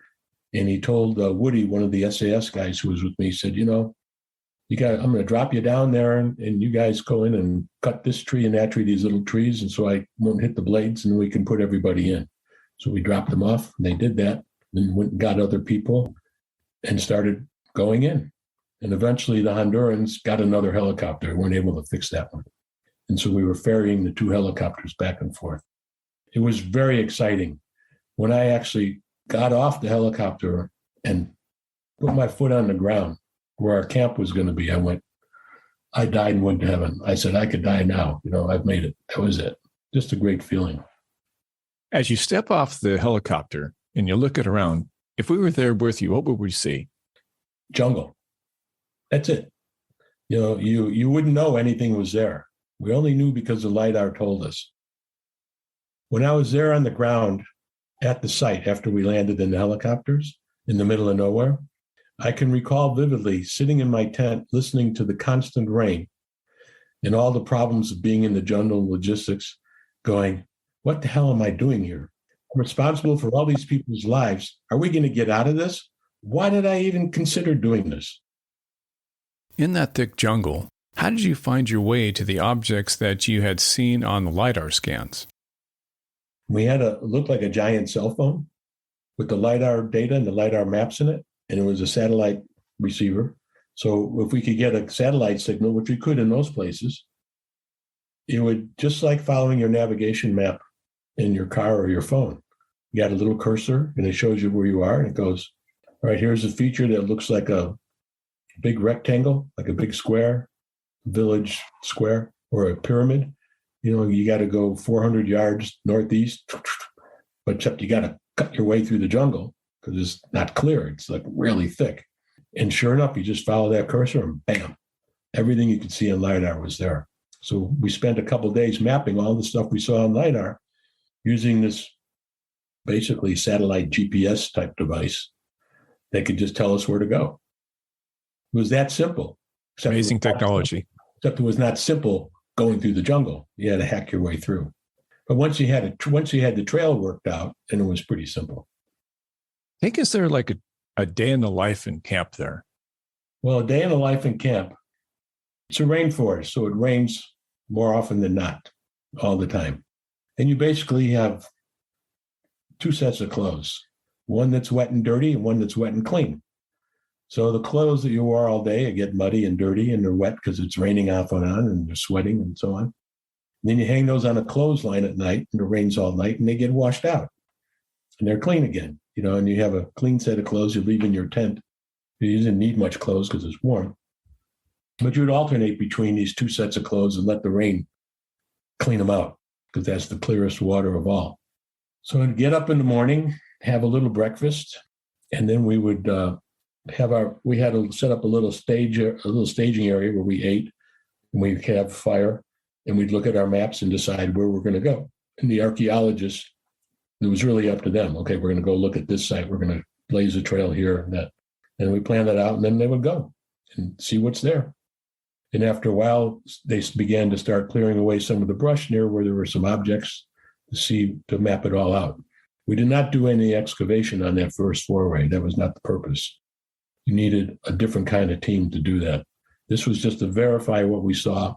And he told Woody, one of the SAS guys who was with me, he said, I'm going to drop you down there and you guys go in and cut this tree and that tree, these little trees. And so I won't hit the blades and we can put everybody in. So we dropped them off and they did that. Then went and got other people and started going in. And eventually the Hondurans got another helicopter. We weren't able to fix that one. And so we were ferrying the two helicopters back and forth. It was very exciting. When I actually got off the helicopter and put my foot on the ground where our camp was going to be, I died and went to heaven. I said, I could die now. I've made it. That was it. Just a great feeling. As you step off the helicopter and you look it around, if we were there with you, what would we see? Jungle. That's it. You wouldn't know anything was there. We only knew because the LiDAR told us. When I was there on the ground at the site after we landed in the helicopters in the middle of nowhere, I can recall vividly sitting in my tent, listening to the constant rain and all the problems of being in the jungle logistics, going, what the hell am I doing here? I'm responsible for all these people's lives. Are we going to get out of this? Why did I even consider doing this? In that thick jungle, how did you find your way to the objects that you had seen on the LiDAR scans? We had looked like a giant cell phone with the LiDAR data and the LiDAR maps in it. And it was a satellite receiver. So if we could get a satellite signal, which we could in those places, it would just like following your navigation map in your car or your phone. You got a little cursor and it shows you where you are. And it goes, all right, here's a feature that looks like a big rectangle, like a big square, village square, or a pyramid. You got to go 400 yards northeast, but except you got to cut your way through the jungle because it's not clear. It's like really thick. And sure enough, you just follow that cursor and bam, everything you could see in LiDAR was there. So we spent a couple of days mapping all the stuff we saw on LiDAR using this basically satellite GPS type device that could just tell us where to go. It was that simple. Amazing technology. Except it was not simple going through the jungle. You had to hack your way through. But once you had the trail worked out, then it was pretty simple. Take us there like a day in the life in camp there. Well, a day in the life in camp, it's a rainforest, so it rains more often than not all the time. And you basically have two sets of clothes, one that's wet and dirty and one that's wet and clean. So the clothes that you wore all day get muddy and dirty and they're wet because it's raining off and on and you're sweating and so on. And then you hang those on a clothesline at night and it rains all night and they get washed out and they're clean again, and you have a clean set of clothes you leave in your tent. You didn't need much clothes because it's warm, but you would alternate between these two sets of clothes and let the rain clean them out because that's the clearest water of all. So I'd get up in the morning, have a little breakfast, and then we would we had to set up a little staging area where we ate, and we'd have fire, and we'd look at our maps and decide where we're going to go. And the archaeologists, it was really up to them. Okay, we're going to go look at this site. We're going to blaze a trail here and that. And we planned that out, and then they would go and see what's there. And after a while, they began to start clearing away some of the brush near where there were some objects to map it all out. We did not do any excavation on that first foray. That was not the purpose. You needed a different kind of team to do that. This was just to verify what we saw,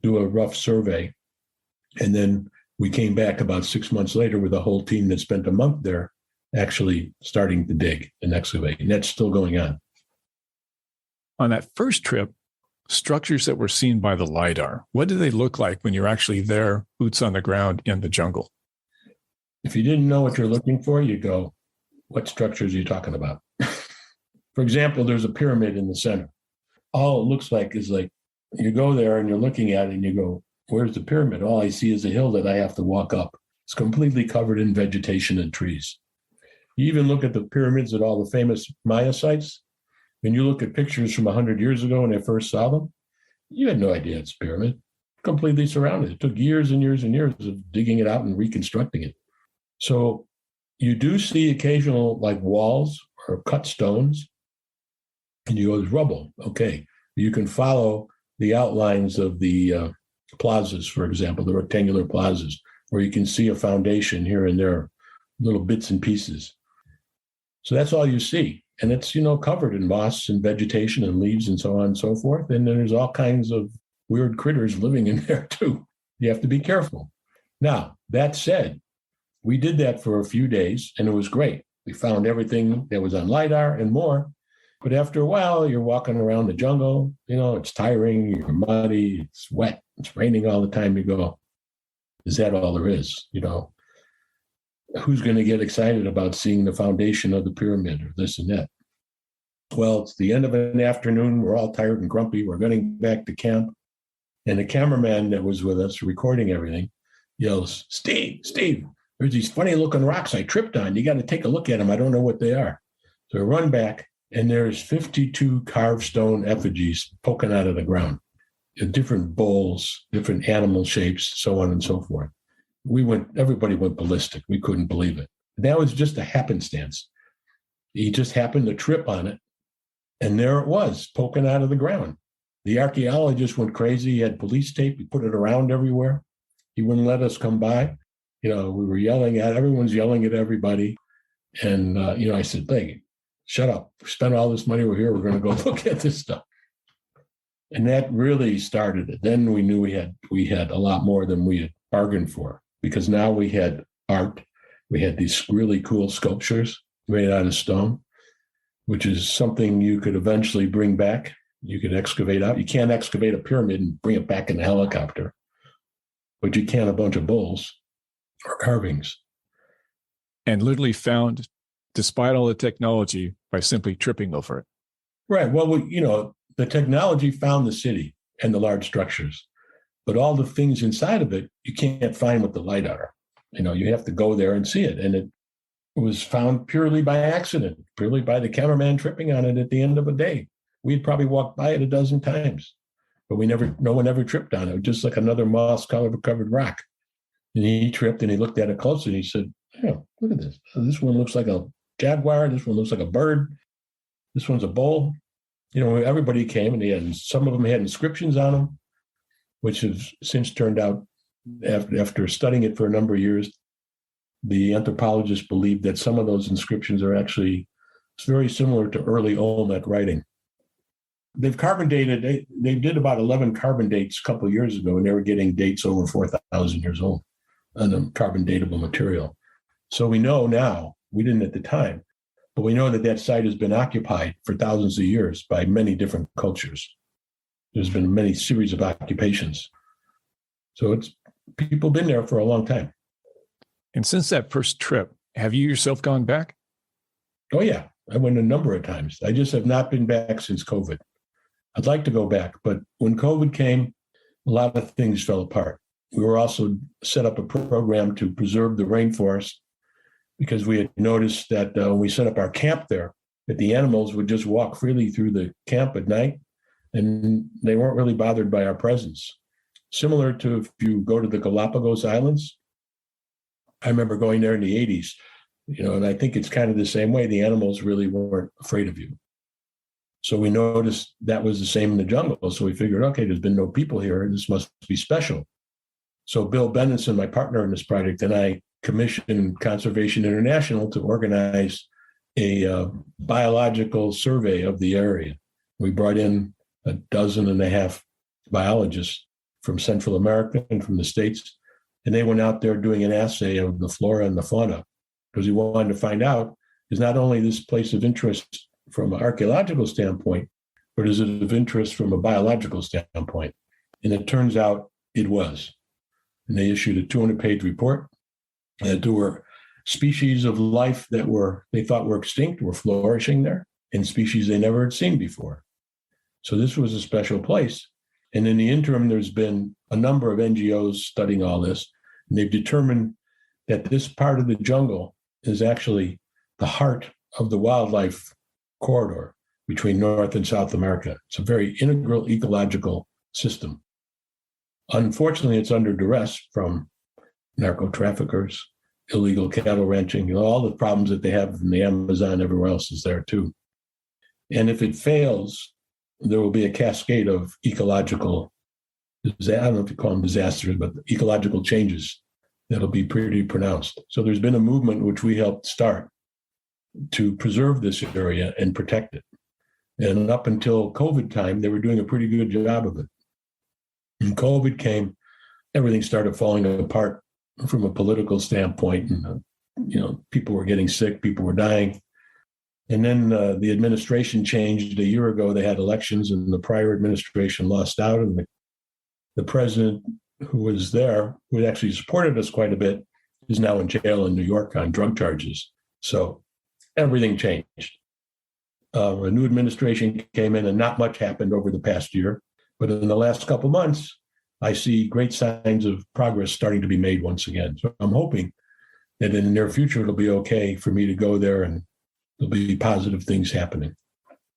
do a rough survey. And then we came back about 6 months later with a whole team that spent a month there actually starting to dig and excavate. And that's still going on. On that first trip, structures that were seen by the LiDAR, what do they look like when you're actually there, boots on the ground in the jungle? If you didn't know what you're looking for, you go, what structures are you talking about? For example, there's a pyramid in the center. All it looks like is like you go there and you're looking at it and you go, where's the pyramid? All I see is a hill that I have to walk up. It's completely covered in vegetation and trees. You even look at the pyramids at all the famous Maya sites. When you look at pictures from 100 years ago when I first saw them, you had no idea it's a pyramid. Completely surrounded. It took years and years and years of digging it out and reconstructing it. So you do see occasional like walls or cut stones, and you go, there's rubble. Okay. You can follow the outlines of the plazas, for example, the rectangular plazas, where you can see a foundation here and there, little bits and pieces. So that's all you see. And it's, covered in moss and vegetation and leaves and so on and so forth. And then there's all kinds of weird critters living in there too. You have to be careful. Now, that said, we did that for a few days and it was great. We found everything that was on LiDAR and more. But after a while, you're walking around the jungle, it's tiring, you're muddy, it's wet, it's raining all the time. You go, is that all there is? Who's going to get excited about seeing the foundation of the pyramid or this and that? Well, it's the end of an afternoon. We're all tired and grumpy. We're getting back to camp. And the cameraman that was with us recording everything yells, Steve, there's these funny looking rocks I tripped on. You got to take a look at them. I don't know what they are. So I run back and there's 52 carved stone effigies poking out of the ground in different bowls, different animal shapes, so on and so forth. Everybody went ballistic. We couldn't believe it. That was just a happenstance. He just happened to trip on it. And there it was, poking out of the ground. The archaeologist went crazy. He had police tape. He put it around everywhere. He wouldn't let us come by. We were everyone's yelling at everybody. And, I said, hey, shut up. We spent all this money. We're here. We're going to go look at this stuff. And that really started it. Then we knew we had a lot more than we had bargained for, because now we had art. We had these really cool sculptures made out of stone, which is something you could eventually bring back. You could excavate out. You can't excavate a pyramid and bring it back in a helicopter, but you can a bunch of bowls or carvings. And literally found, despite all the technology, by simply tripping over it. Right. Well, the technology found the city and the large structures, but all the things inside of it, you can't find with the LiDAR. You have to go there and see it. And it was found purely by accident, purely by the cameraman tripping on it at the end of a day. We'd probably walked by it a dozen times, but no one ever tripped on it. Just like another moss covered rock. And he tripped and he looked at it closely and he said, look at this. This one looks like a jaguar. This one looks like a bird. This one's a bull. Everybody came and some of them had inscriptions on them, which have since turned out, after studying it for a number of years, the anthropologists believe that some of those inscriptions are actually very similar to early Olmec writing. They've carbon dated, they did about 11 carbon dates a couple of years ago, and they were getting dates over 4,000 years old on the carbon datable material. So we know now, we didn't at the time, but we know that site has been occupied for thousands of years by many different cultures. There's been many series of occupations. So people been there for a long time. And since that first trip, have you yourself gone back? Oh, yeah. I went a number of times. I just have not been back since COVID. I'd like to go back, but when COVID came, a lot of things fell apart. We were also set up a program to preserve the rainforest because we had noticed that when we set up our camp there, that the animals would just walk freely through the camp at night, and they weren't really bothered by our presence. Similar to if you go to the Galapagos Islands, I remember going there in the 80s, and I think it's kind of the same way. The animals really weren't afraid of you. So we noticed that was the same in the jungle. So we figured, okay, there's been no people here. This must be special. So Bill Benenson, my partner in this project, and I commissioned Conservation International to organize a biological survey of the area. We brought in 12.5 biologists from Central America and from the States, and they went out there doing an assay of the flora and the fauna, because we wanted to find out, is not only this place of interest from an archaeological standpoint, but is it of interest from a biological standpoint? And it turns out it was. And they issued a 200-page report that there were species of life that they thought were extinct, were flourishing there, and species they never had seen before. So this was a special place. And in the interim, there's been a number of NGOs studying all this, and they've determined that this part of the jungle is actually the heart of the wildlife corridor between North and South America. It's a very integral ecological system. Unfortunately, it's under duress from narco traffickers, illegal cattle ranching, all the problems that they have in the Amazon, everywhere else is there too. And if it fails, there will be a cascade of ecological, I don't know if you call them disasters, but ecological changes that'll be pretty pronounced. So there's been a movement which we helped start to preserve this area and protect it. And up until COVID time, they were doing a pretty good job of it. When COVID came, everything started falling apart from a political standpoint. And, people were getting sick, people were dying. And then the administration changed a year ago. They had elections, and the prior administration lost out. And the president who was there, who actually supported us quite a bit, is now in jail in New York on drug charges. So everything changed. A new administration came in, and not much happened over the past year. But in the last couple of months, I see great signs of progress starting to be made once again. So I'm hoping that in the near future, it'll be okay for me to go there and there'll be positive things happening.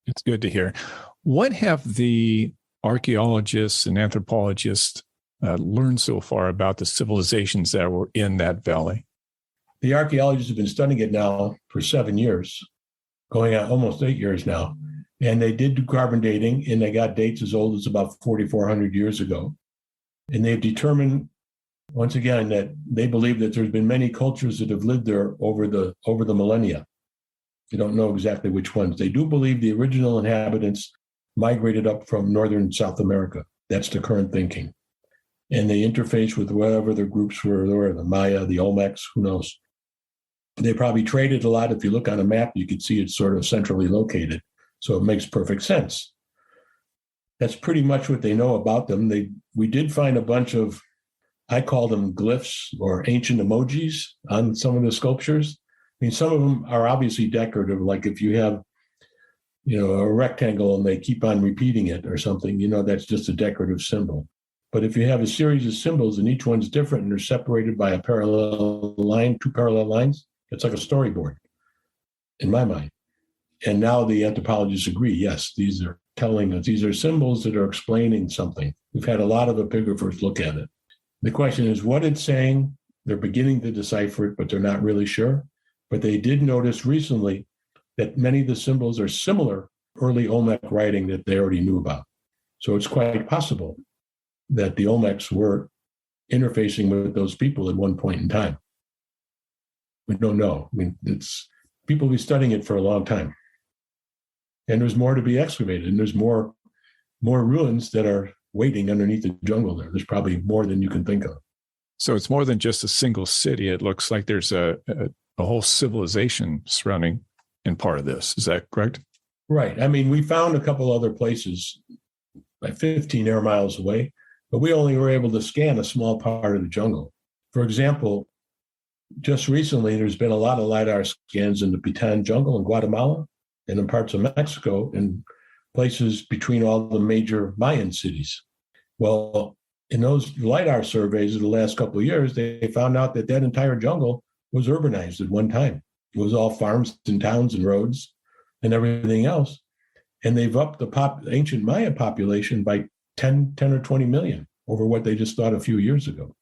It's good to hear. What have the archaeologists and anthropologists learned so far about the civilizations that were in that valley? The archaeologists have been studying it now for 7 years, going on almost 8 years now. And they did do carbon dating, and they got dates as old as about 4,400 years ago. And they've determined, once again, that they believe that there's been many cultures that have lived there over the millennia. They don't know exactly which ones. They do believe the original inhabitants migrated up from northern South America. That's the current thinking. And they interface with whatever the groups were, the Maya, the Olmecs, who knows. They probably traded a lot. If you look on a map, you can see it's sort of centrally located. So it makes perfect sense. That's pretty much what they know about them. We did find a bunch of, I call them glyphs or ancient emojis on some of the sculptures. I mean, some of them are obviously decorative, like if you have, a rectangle and they keep on repeating it or something, that's just a decorative symbol. But if you have a series of symbols and each one's different and they're separated by a parallel line, 2 parallel lines, it's like a storyboard in my mind. And now the anthropologists agree, yes, these are telling us, these are symbols that are explaining something. We've had a lot of epigraphers look at it. The question is what it's saying. They're beginning to decipher it, but they're not really sure. But they did notice recently that many of the symbols are similar early Olmec writing that they already knew about. So it's quite possible that the Olmecs were interfacing with those people at one point in time. We don't know. I mean, people will be studying it for a long time. And there's more to be excavated, and there's more ruins that are waiting underneath the jungle there. There's probably more than you can think of. So it's more than just a single city. It looks like there's a whole civilization surrounding in part of this. Is that correct? Right. I mean, we found a couple other places like 15 air miles away, but we only were able to scan a small part of the jungle. For example, just recently, there's been a lot of LiDAR scans in the Pitan jungle in Guatemala and in parts of Mexico and places between all the major Mayan cities. Well, in those LiDAR surveys of the last couple of years, they found out that entire jungle was urbanized at one time. It was all farms and towns and roads and everything else. And they've upped the ancient Maya population by 10 or 20 million over what they just thought a few years ago.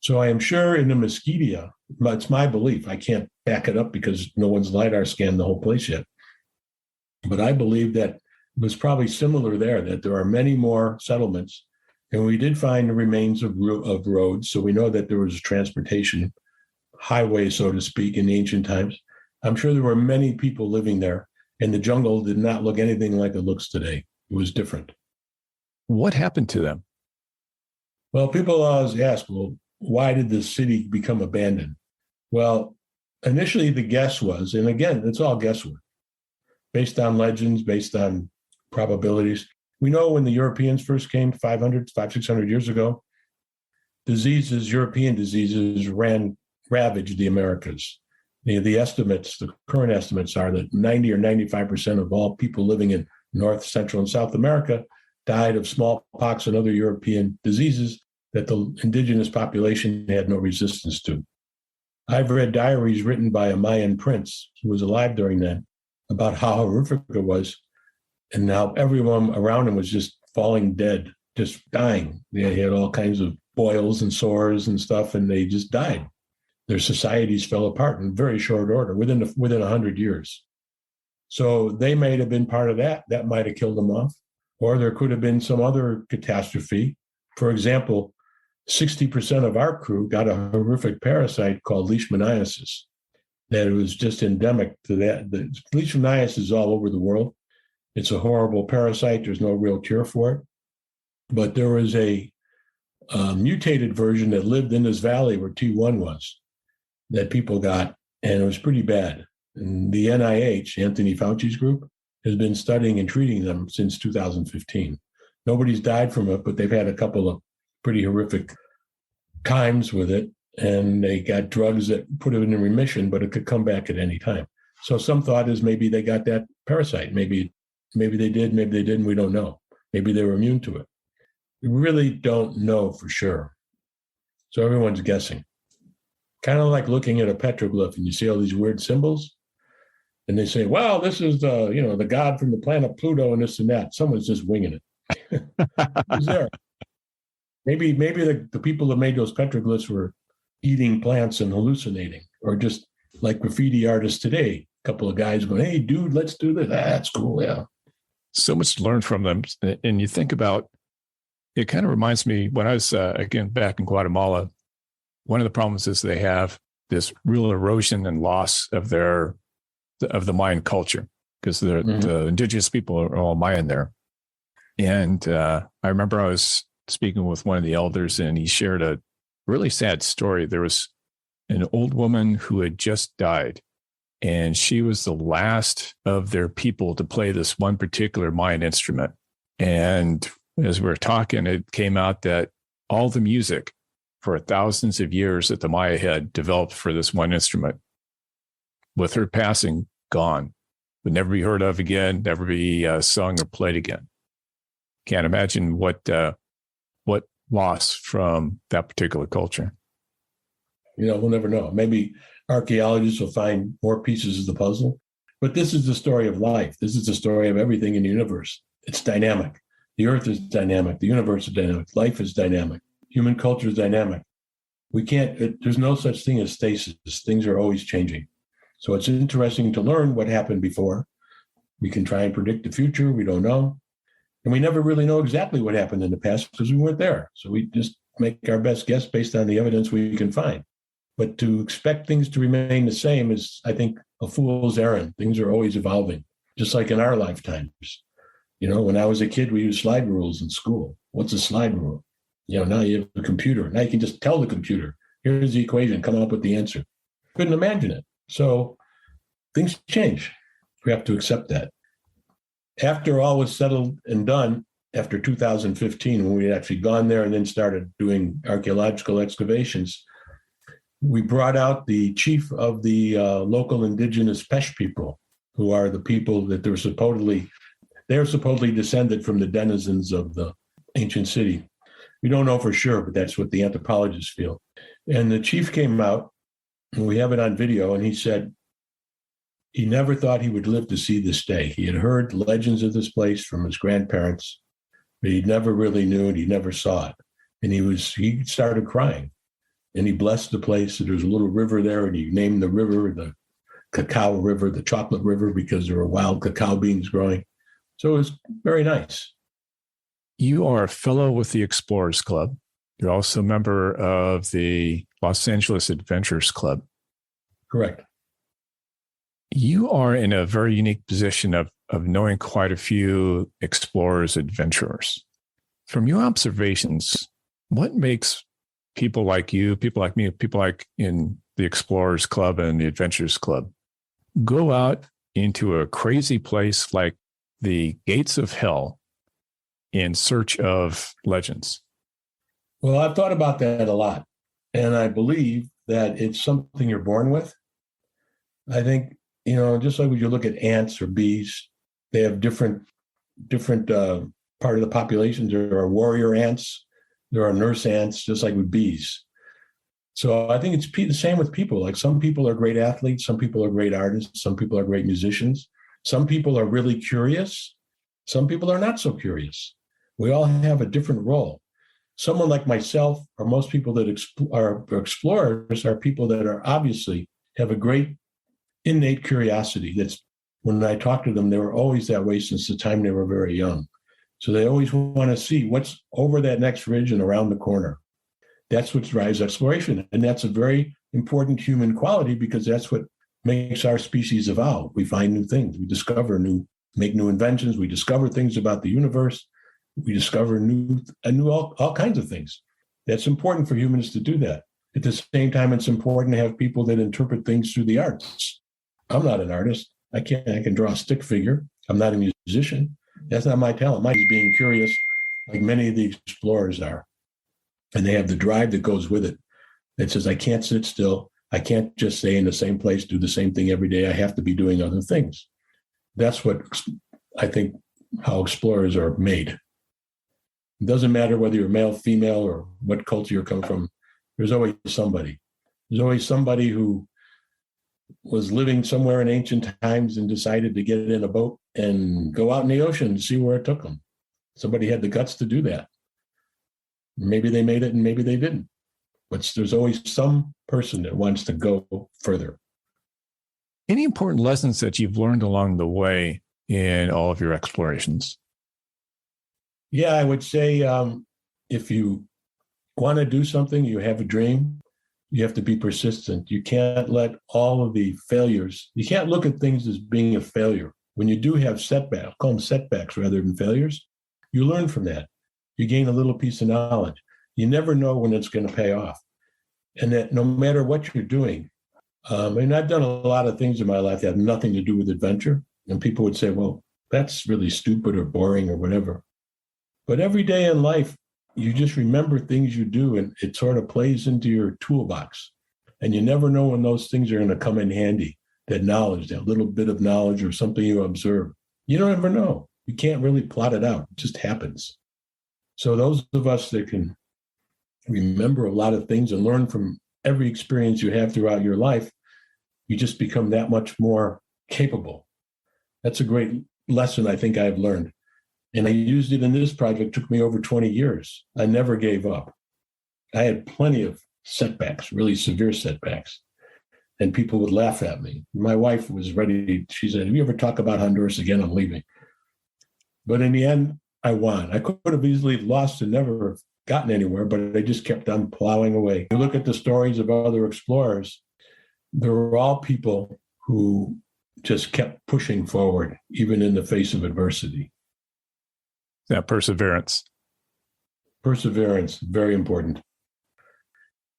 So I am sure in the Mesquitia, it's my belief, I can't back it up because no one's LiDAR scanned the whole place yet. But I believe that it was probably similar there, that there are many more settlements. And we did find the remains of roads. So we know that there was a transportation highway, so to speak, in the ancient times. I'm sure there were many people living there. And the jungle did not look anything like it looks today. It was different. What happened to them? Well, people always ask, well, why did the city become abandoned? Well, initially the guess was, and again, it's all guesswork, based on legends, based on probabilities. We know when the Europeans first came 600 years ago, European diseases ravaged the Americas. The current estimates are that 90 or 95% of all people living in North, Central, and South America died of smallpox and other European diseases that the indigenous population had no resistance to. I've read diaries written by a Mayan prince who was alive during that about how horrific it was and how everyone around him was just falling dead, just dying. They had all kinds of boils and sores and stuff, and they just died. Their societies fell apart in very short order, within 100 years. So they may have been part of that. That might have killed them off. Or there could have been some other catastrophe. For example, 60% of our crew got a horrific parasite called leishmaniasis. That it was just endemic to that. The leishmaniasis is all over the world. It's a horrible parasite. There's no real cure for it. But there was a mutated version that lived in this valley where T1 was, that people got, and it was pretty bad. And the NIH, Anthony Fauci's group, has been studying and treating them since 2015. Nobody's died from it, but they've had a couple of pretty horrific times with it, and they got drugs that put it in remission, but it could come back at any time. So some thought is maybe they got that parasite. Maybe they did, maybe they didn't, we don't know. Maybe they were immune to it. We really don't know for sure. So everyone's guessing. Kind of like looking at a petroglyph and you see all these weird symbols, and they say, well, this is the god from the planet Pluto and this and that. Someone's just winging it. Who's there? Maybe the people that made those petroglyphs were eating plants and hallucinating, or just like graffiti artists today, a couple of guys going, hey, dude, let's do this. That's cool, yeah. So much to learn from them. And you think about, it kind of reminds me when I was, again, back in Guatemala, one of the problems is they have this real erosion and loss of the Mayan culture, because the indigenous people are all Mayan there. And I remember I was speaking with one of the elders, and he shared a really sad story. There was an old woman who had just died, and she was the last of their people to play this one particular Mayan instrument. And as we were talking, it came out that all the music for thousands of years that the Maya had developed for this one instrument, with her passing, gone, would never be heard of again, never be sung or played again. Can't imagine what loss from that particular culture. We'll never know. Maybe archaeologists will find more pieces of the puzzle. But this is the story of life. This is the story of everything in the universe. It's dynamic. The earth is dynamic. The universe is dynamic. Life is dynamic. Human culture is dynamic. There's no such thing as stasis. Things are always changing. So it's interesting to learn what happened before. We can try and predict the future. We don't know. And we never really know exactly what happened in the past because we weren't there. So we just make our best guess based on the evidence we can find. But to expect things to remain the same is, I think, a fool's errand. Things are always evolving, just like in our lifetimes. When I was a kid, we used slide rules in school. What's a slide rule? Now you have a computer. Now you can just tell the computer, here's the equation, come up with the answer. Couldn't imagine it. So things change. We have to accept that. After all was settled and done, after 2015, when we had actually gone there and then started doing archaeological excavations, we brought out the chief of the local indigenous Pesh people, who are the people that they're supposedly descended from the denizens of the ancient city. We don't know for sure, but that's what the anthropologists feel. And the chief came out And we have it on video. And he said he never thought he would live to see this day. He had heard legends of this place from his grandparents, but he never really knew it. He never saw it. And he started crying. And he blessed the place. There's a little river there, and he named the river the Cacao River, the Chocolate River, because there were wild cacao beans growing. So it was very nice. You are a fellow with the Explorers Club. You're also a member of the Los Angeles Adventures Club. Correct. You are in a very unique position of knowing quite a few explorers, adventurers. From your observations, what makes people like you, people like me, people like in the Explorers Club and the Adventures Club go out into a crazy place like the gates of hell in search of legends? Well, I've thought about that a lot. And I believe that it's something you're born with. I think, just like when you look at ants or bees, they have different part of the populations. There are warrior ants, there are nurse ants, just like with bees. So I think it's the same with people. Like some people are great athletes, some people are great artists, some people are great musicians. Some people are really curious. Some people are not so curious. We all have a different role. Someone like myself, or most people that are explorers, are people that are obviously have a great innate curiosity. That's when I talk to them, they were always that way since the time they were very young. So they always want to see what's over that next ridge and around the corner. That's what drives exploration. And that's a very important human quality because that's what makes our species evolve. We find new things. We discover make new inventions. We discover things about the universe. We discover all kinds of things. That's important for humans to do that. At the same time, it's important to have people that interpret things through the arts. I'm not an artist. I can draw a stick figure. I'm not a musician. That's not my talent. Mine is being curious, like many of the explorers are. And they have the drive that goes with it. That says, I can't sit still. I can't just stay in the same place, do the same thing every day. I have to be doing other things. That's what I think how explorers are made. It doesn't matter whether you're male, female, or what culture you're coming from. There's always somebody. There's always somebody who was living somewhere in ancient times and decided to get in a boat and go out in the ocean and see where it took them. Somebody had the guts to do that. Maybe they made it and maybe they didn't. But there's always some person that wants to go further. Any important lessons that you've learned along the way in all of your explorations? Yeah, I would say if you want to do something, you have a dream, you have to be persistent. You can't let all of the failures, you can't look at things as being a failure. When you do have setbacks, call them setbacks rather than failures, you learn from that. You gain a little piece of knowledge. You never know when it's going to pay off. And that no matter what you're doing, and I've done a lot of things in my life that have nothing to do with adventure. And people would say, well, that's really stupid or boring or whatever. But every day in life, you just remember things you do and it sort of plays into your toolbox. And you never know when those things are going to come in handy, that knowledge, that little bit of knowledge or something you observe. You don't ever know. You can't really plot it out. It just happens. So those of us that can remember a lot of things and learn from every experience you have throughout your life, you just become that much more capable. That's a great lesson I think I've learned. And I used it in this project. It took me over 20 years. I never gave up. I had plenty of setbacks, really severe setbacks. And people would laugh at me. My wife was ready. She said, if you ever talk about Honduras again, I'm leaving. But in the end, I won. I could have easily lost and never gotten anywhere, but I just kept on plowing away. You look at the stories of other explorers, they were all people who just kept pushing forward, even in the face of adversity. That perseverance. Perseverance, very important.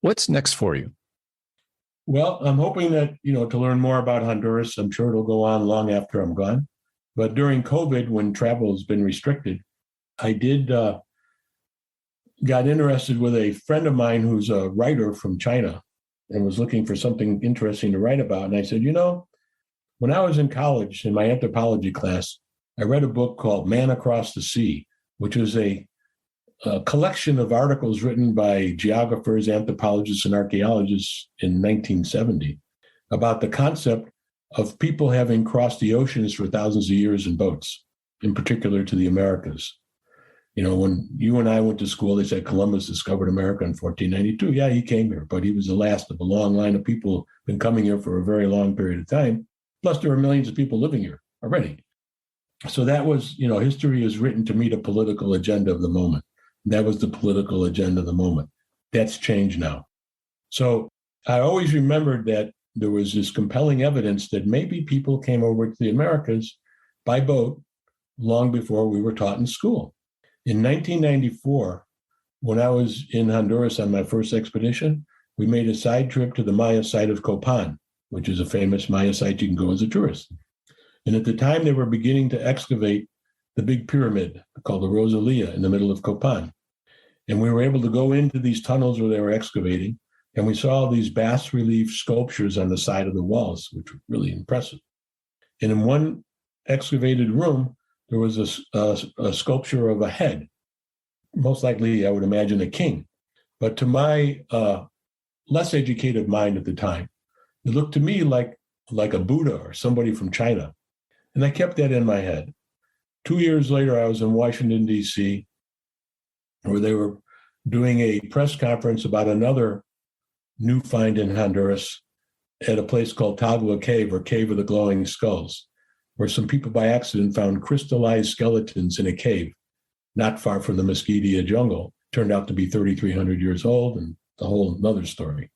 What's next for you? Well, I'm hoping that, to learn more about Honduras. I'm sure it'll go on long after I'm gone. But during COVID, when travel has been restricted, I got interested with a friend of mine who's a writer from China and was looking for something interesting to write about. And I said, when I was in college in my anthropology class, I read a book called Man Across the Sea, which was a a collection of articles written by geographers, anthropologists, and archaeologists in 1970 about the concept of people having crossed the oceans for thousands of years in boats, in particular to the Americas. You know, when you and I went to school, they said Columbus discovered America in 1492. Yeah, he came here, but he was the last of a long line of people who've been coming here for a very long period of time. Plus, there were millions of people living here already. So that was, history is written to meet a political agenda of the moment. That was the political agenda of the moment. That's changed now. So I always remembered that there was this compelling evidence that maybe people came over to the Americas by boat long before we were taught in school. In 1994, when I was in Honduras on my first expedition, we made a side trip to the Maya site of Copan, which is a famous Maya site you can go as a tourist. And at the time, they were beginning to excavate the big pyramid called the Rosalia in the middle of Copan. And we were able to go into these tunnels where they were excavating, and we saw these bas-relief sculptures on the side of the walls, which were really impressive. And in one excavated room, there was a sculpture of a head, most likely, I would imagine, a king. But to my less educated mind at the time, it looked to me like a Buddha or somebody from China. And I kept that in my head. 2 years later, I was in Washington, D.C., where they were doing a press conference about another new find in Honduras at a place called Tagua Cave, or Cave of the Glowing Skulls, where some people by accident found crystallized skeletons in a cave not far from the Mesquite jungle. Turned out to be 3,300 years old, and a whole another story.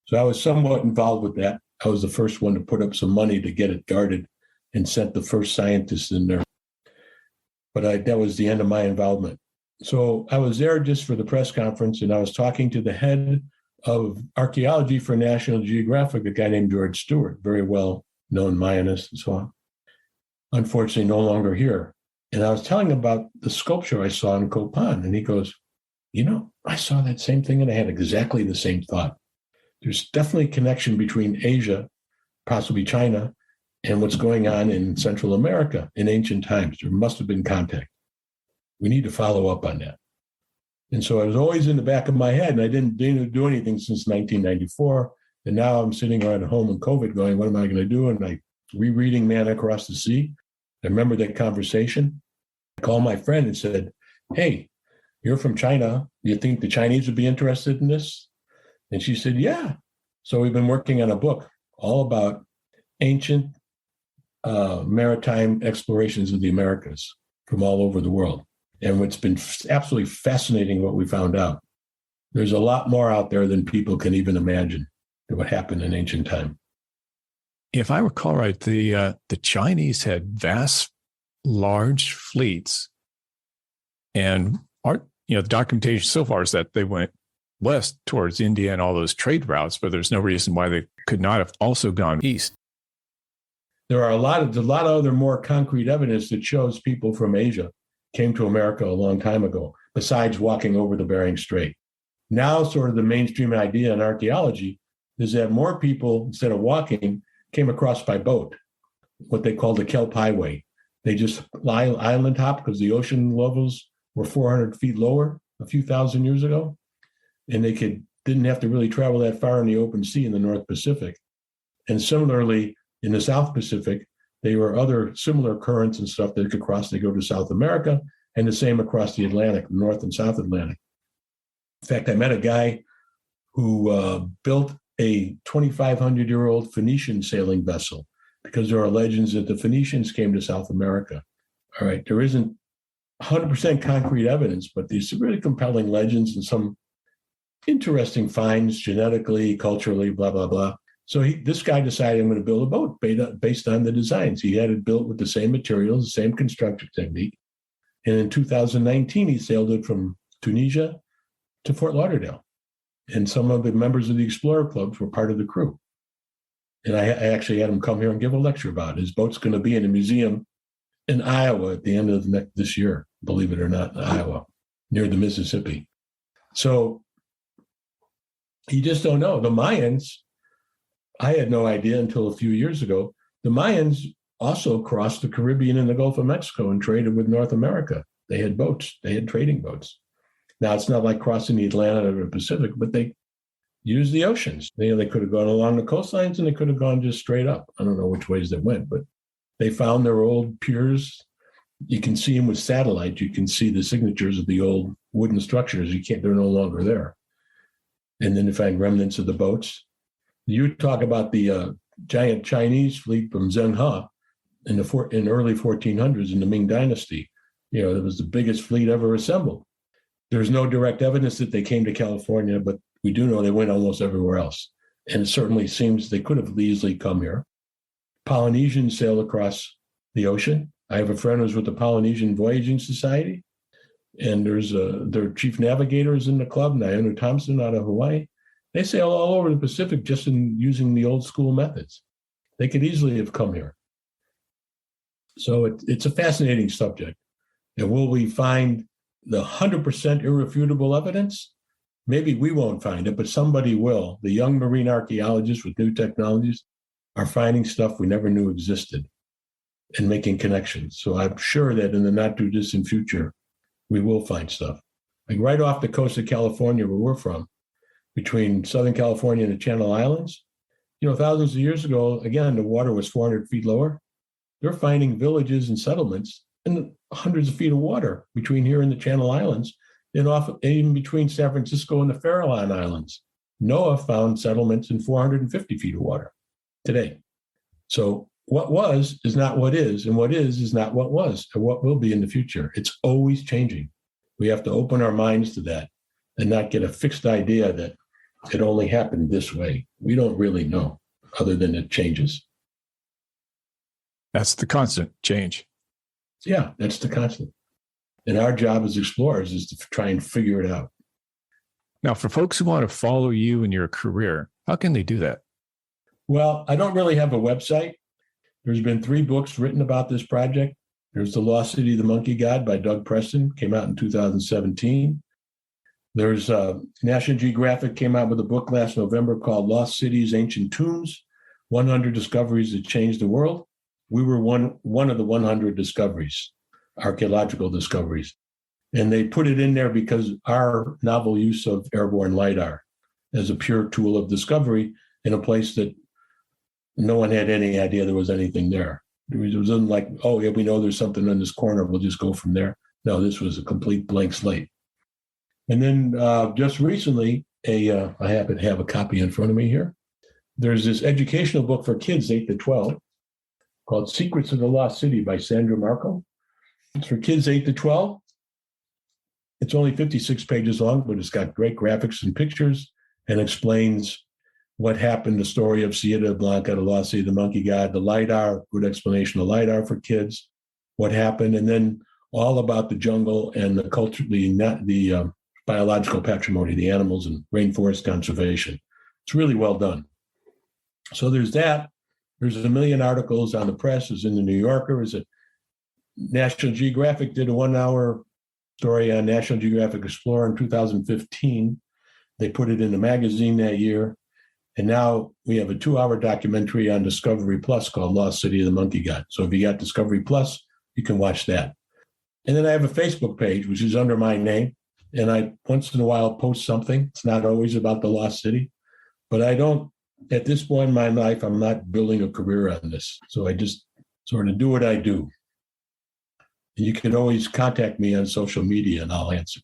So I was somewhat involved with that. I was the first one to put up some money to get it guarded and sent the first scientists in there. But that was the end of my involvement. So I was there just for the press conference, and I was talking to the head of archaeology for National Geographic, a guy named George Stewart, very well-known Mayanist and so on. Unfortunately, no longer here. And I was telling him about the sculpture I saw in Copan, and he goes, I saw that same thing, and I had exactly the same thought. There's definitely a connection between Asia, possibly China, and what's going on in Central America in ancient times. There must have been contact. We need to follow up on that. And so it was always in the back of my head, and I didn't do anything since 1994. And now I'm sitting around at home in COVID going, what am I going to do? And I rereading Man Across the Sea. I remember that conversation. I called my friend and said, hey, you're from China. Do you think the Chinese would be interested in this? And she said, yeah. So we've been working on a book all about ancient maritime explorations of the Americas from all over the world. And it's been absolutely fascinating what we found out. There's a lot more out there than people can even imagine that would happen in ancient time. If I recall right, the Chinese had vast, large fleets, and the documentation so far is that they went west towards India and all those trade routes, but there's no reason why they could not have also gone east. There are a lot of other more concrete evidence that shows people from Asia came to America a long time ago, besides walking over the Bering Strait. Now, sort of the mainstream idea in archaeology is that more people, instead of walking, came across by boat, what they call the Kelp Highway. They just island hop because the ocean levels were 400 feet lower a few thousand years ago, and they didn't have to really travel that far in the open sea in the North Pacific. And similarly, in the South Pacific, there were other similar currents and stuff that could cross. They go to South America, and the same across the Atlantic, North and South Atlantic. In fact, I met a guy who built a 2,500-year-old Phoenician sailing vessel because there are legends that the Phoenicians came to South America. All right, there isn't 100% concrete evidence, but these really compelling legends and some interesting finds genetically, culturally, blah, blah, blah. So this guy decided, I'm going to build a boat based on the designs. He had it built with the same materials, the same construction technique. And in 2019, he sailed it from Tunisia to Fort Lauderdale. And some of the members of the Explorer Clubs were part of the crew. And I actually had him come here and give a lecture about it. His boat's going to be in a museum in Iowa at the end of this year, believe it or not, in Iowa, near the Mississippi. So you just don't know. The Mayans, I had no idea until a few years ago. The Mayans also crossed the Caribbean and the Gulf of Mexico and traded with North America. They had boats. They had trading boats. Now, it's not like crossing the Atlantic or the Pacific, but they use the oceans. They could have gone along the coastlines and they could have gone just straight up. I don't know which ways they went, but they found their old piers. You can see them with satellite. You can see the signatures of the old wooden structures. They're no longer there. And then they find remnants of the boats. You talk about the giant Chinese fleet from Zhenghe in the early 1400s in the Ming Dynasty. It was the biggest fleet ever assembled. There's no direct evidence that they came to California, but we do know they went almost everywhere else. And it certainly seems they could have easily come here. Polynesians sailed across the ocean. I have a friend who's with the Polynesian Voyaging Society, and there's their chief navigators in the club, Nainu Thompson out of Hawaii. They sail all over the Pacific just in using the old school methods. They could easily have come here. So it's a fascinating subject. And will we find the 100% irrefutable evidence? Maybe we won't find it, but somebody will. The young marine archaeologists with new technologies are finding stuff we never knew existed and making connections. So I'm sure that in the not too distant future, we will find stuff. Like right off the coast of California, where we're from, between Southern California and the Channel Islands, thousands of years ago, again, the water was 400 feet lower. They're finding villages and settlements in hundreds of feet of water between here and the Channel Islands, and even between San Francisco and the Farallon Islands. Noah found settlements in 450 feet of water today. So what was is not what is, and what is not what was, or what will be in the future. It's always changing. We have to open our minds to that and not get a fixed idea that it only happened this way. We don't really know, other than it changes. That's the constant change. Yeah, that's the constant. And our job as explorers is to try and figure it out. Now, for folks who want to follow you in your career, how can they do that? Well, I don't really have a website. There's been 3 books written about this project. There's The Lost City of the Monkey God by Doug Preston, came out in 2017. There's National Geographic came out with a book last November called Lost Cities, Ancient Tombs, 100 Discoveries That Changed the World. We were one of the 100 discoveries, archaeological discoveries. And they put it in there because our novel use of airborne LiDAR as a pure tool of discovery in a place that no one had any idea there was anything there. It wasn't like, oh, yeah, we know there's something in this corner, we'll just go from there. No, this was a complete blank slate. And then just recently, I happen to have a copy in front of me here. There's this educational book for kids 8 to 12 called Secrets of the Lost City by Sandra Marco. It's for kids 8 to 12. It's only 56 pages long, but it's got great graphics and pictures and explains what happened, the story of Ciudad Blanca, the Lost City, the Monkey God, the LiDAR, good explanation of LiDAR for kids, what happened, and then all about the jungle and the culture, the biological patrimony, the animals and rainforest conservation. It's really well done. So there's that. There's a million articles on the press. Is in the New Yorker. Is it National Geographic did a 1-hour story on National Geographic Explorer in 2015. They put it in the magazine that year. And now we have a 2-hour documentary on Discovery Plus called Lost City of the Monkey God. So if you got Discovery Plus, you can watch that. And then I have a Facebook page, which is under my name. And I once in a while post something. It's not always about the Lost City. But I don't, at this point in my life, I'm not building a career on this. So I just sort of do what I do. And you can always contact me on social media and I'll answer.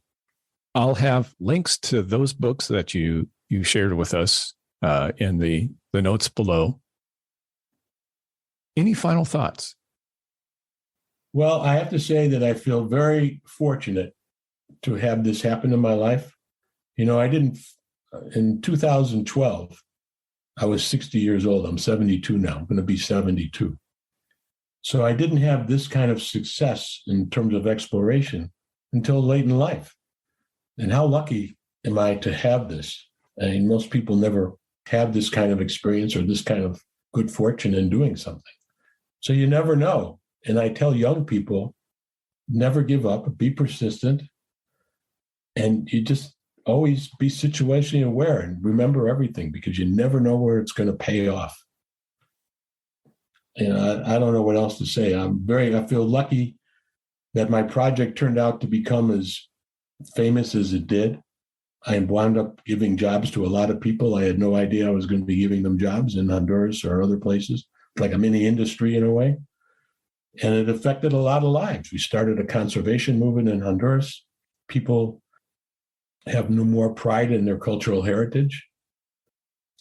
I'll have links to those books that you shared with us in the notes below. Any final thoughts? Well, I have to say that I feel very fortunate to have this happen in my life. In 2012, I was 60 years old. I'm 72 now. I'm going to be 72. So I didn't have this kind of success in terms of exploration until late in life. And how lucky am I to have this? I mean, most people never have this kind of experience or this kind of good fortune in doing something. So you never know. And I tell young people, never give up, be persistent, and you just always be situationally aware and remember everything because you never know where it's going to pay off. And I don't know what else to say. I feel lucky that my project turned out to become as famous as it did. I wound up giving jobs to a lot of people. I had no idea I was going to be giving them jobs in Honduras or other places, like a mini industry in a way. And it affected a lot of lives. We started a conservation movement in Honduras. People have no more pride in their cultural heritage.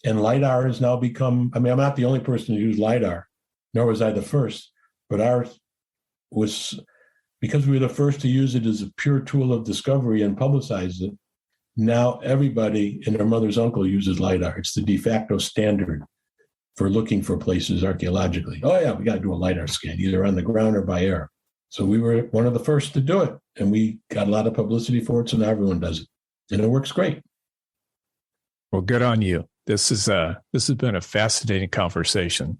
And LiDAR has now become, I'm not the only person to use LiDAR, nor was I the first, but ours was, because we were the first to use it as a pure tool of discovery and publicize it, now everybody and their mother's uncle uses LiDAR. It's the de facto standard for looking for places archaeologically. Oh yeah, we got to do a LiDAR scan, either on the ground or by air. So we were one of the first to do it, and we got a lot of publicity for it, so now everyone does it. And it works great. Well, good on you. This has been a fascinating conversation.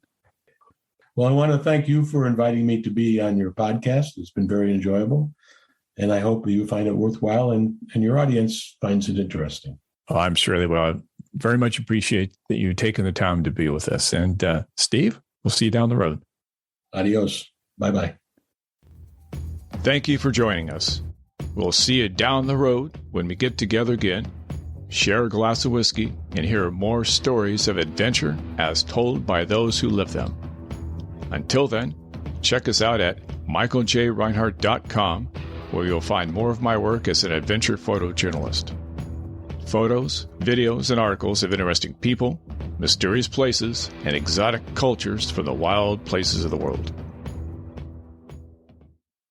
Well, I want to thank you for inviting me to be on your podcast. It's been very enjoyable. And I hope you find it worthwhile and your audience finds it interesting. Oh, I'm sure they will. I very much appreciate that you taking the time to be with us. And Steve, we'll see you down the road. Adios. Bye-bye. Thank you for joining us. We'll see you down the road when we get together again, share a glass of whiskey, and hear more stories of adventure as told by those who live them. Until then, check us out at michaeljreinhart.com, where you'll find more of my work as an adventure photojournalist. Photos, videos, and articles of interesting people, mysterious places, and exotic cultures from the wild places of the world.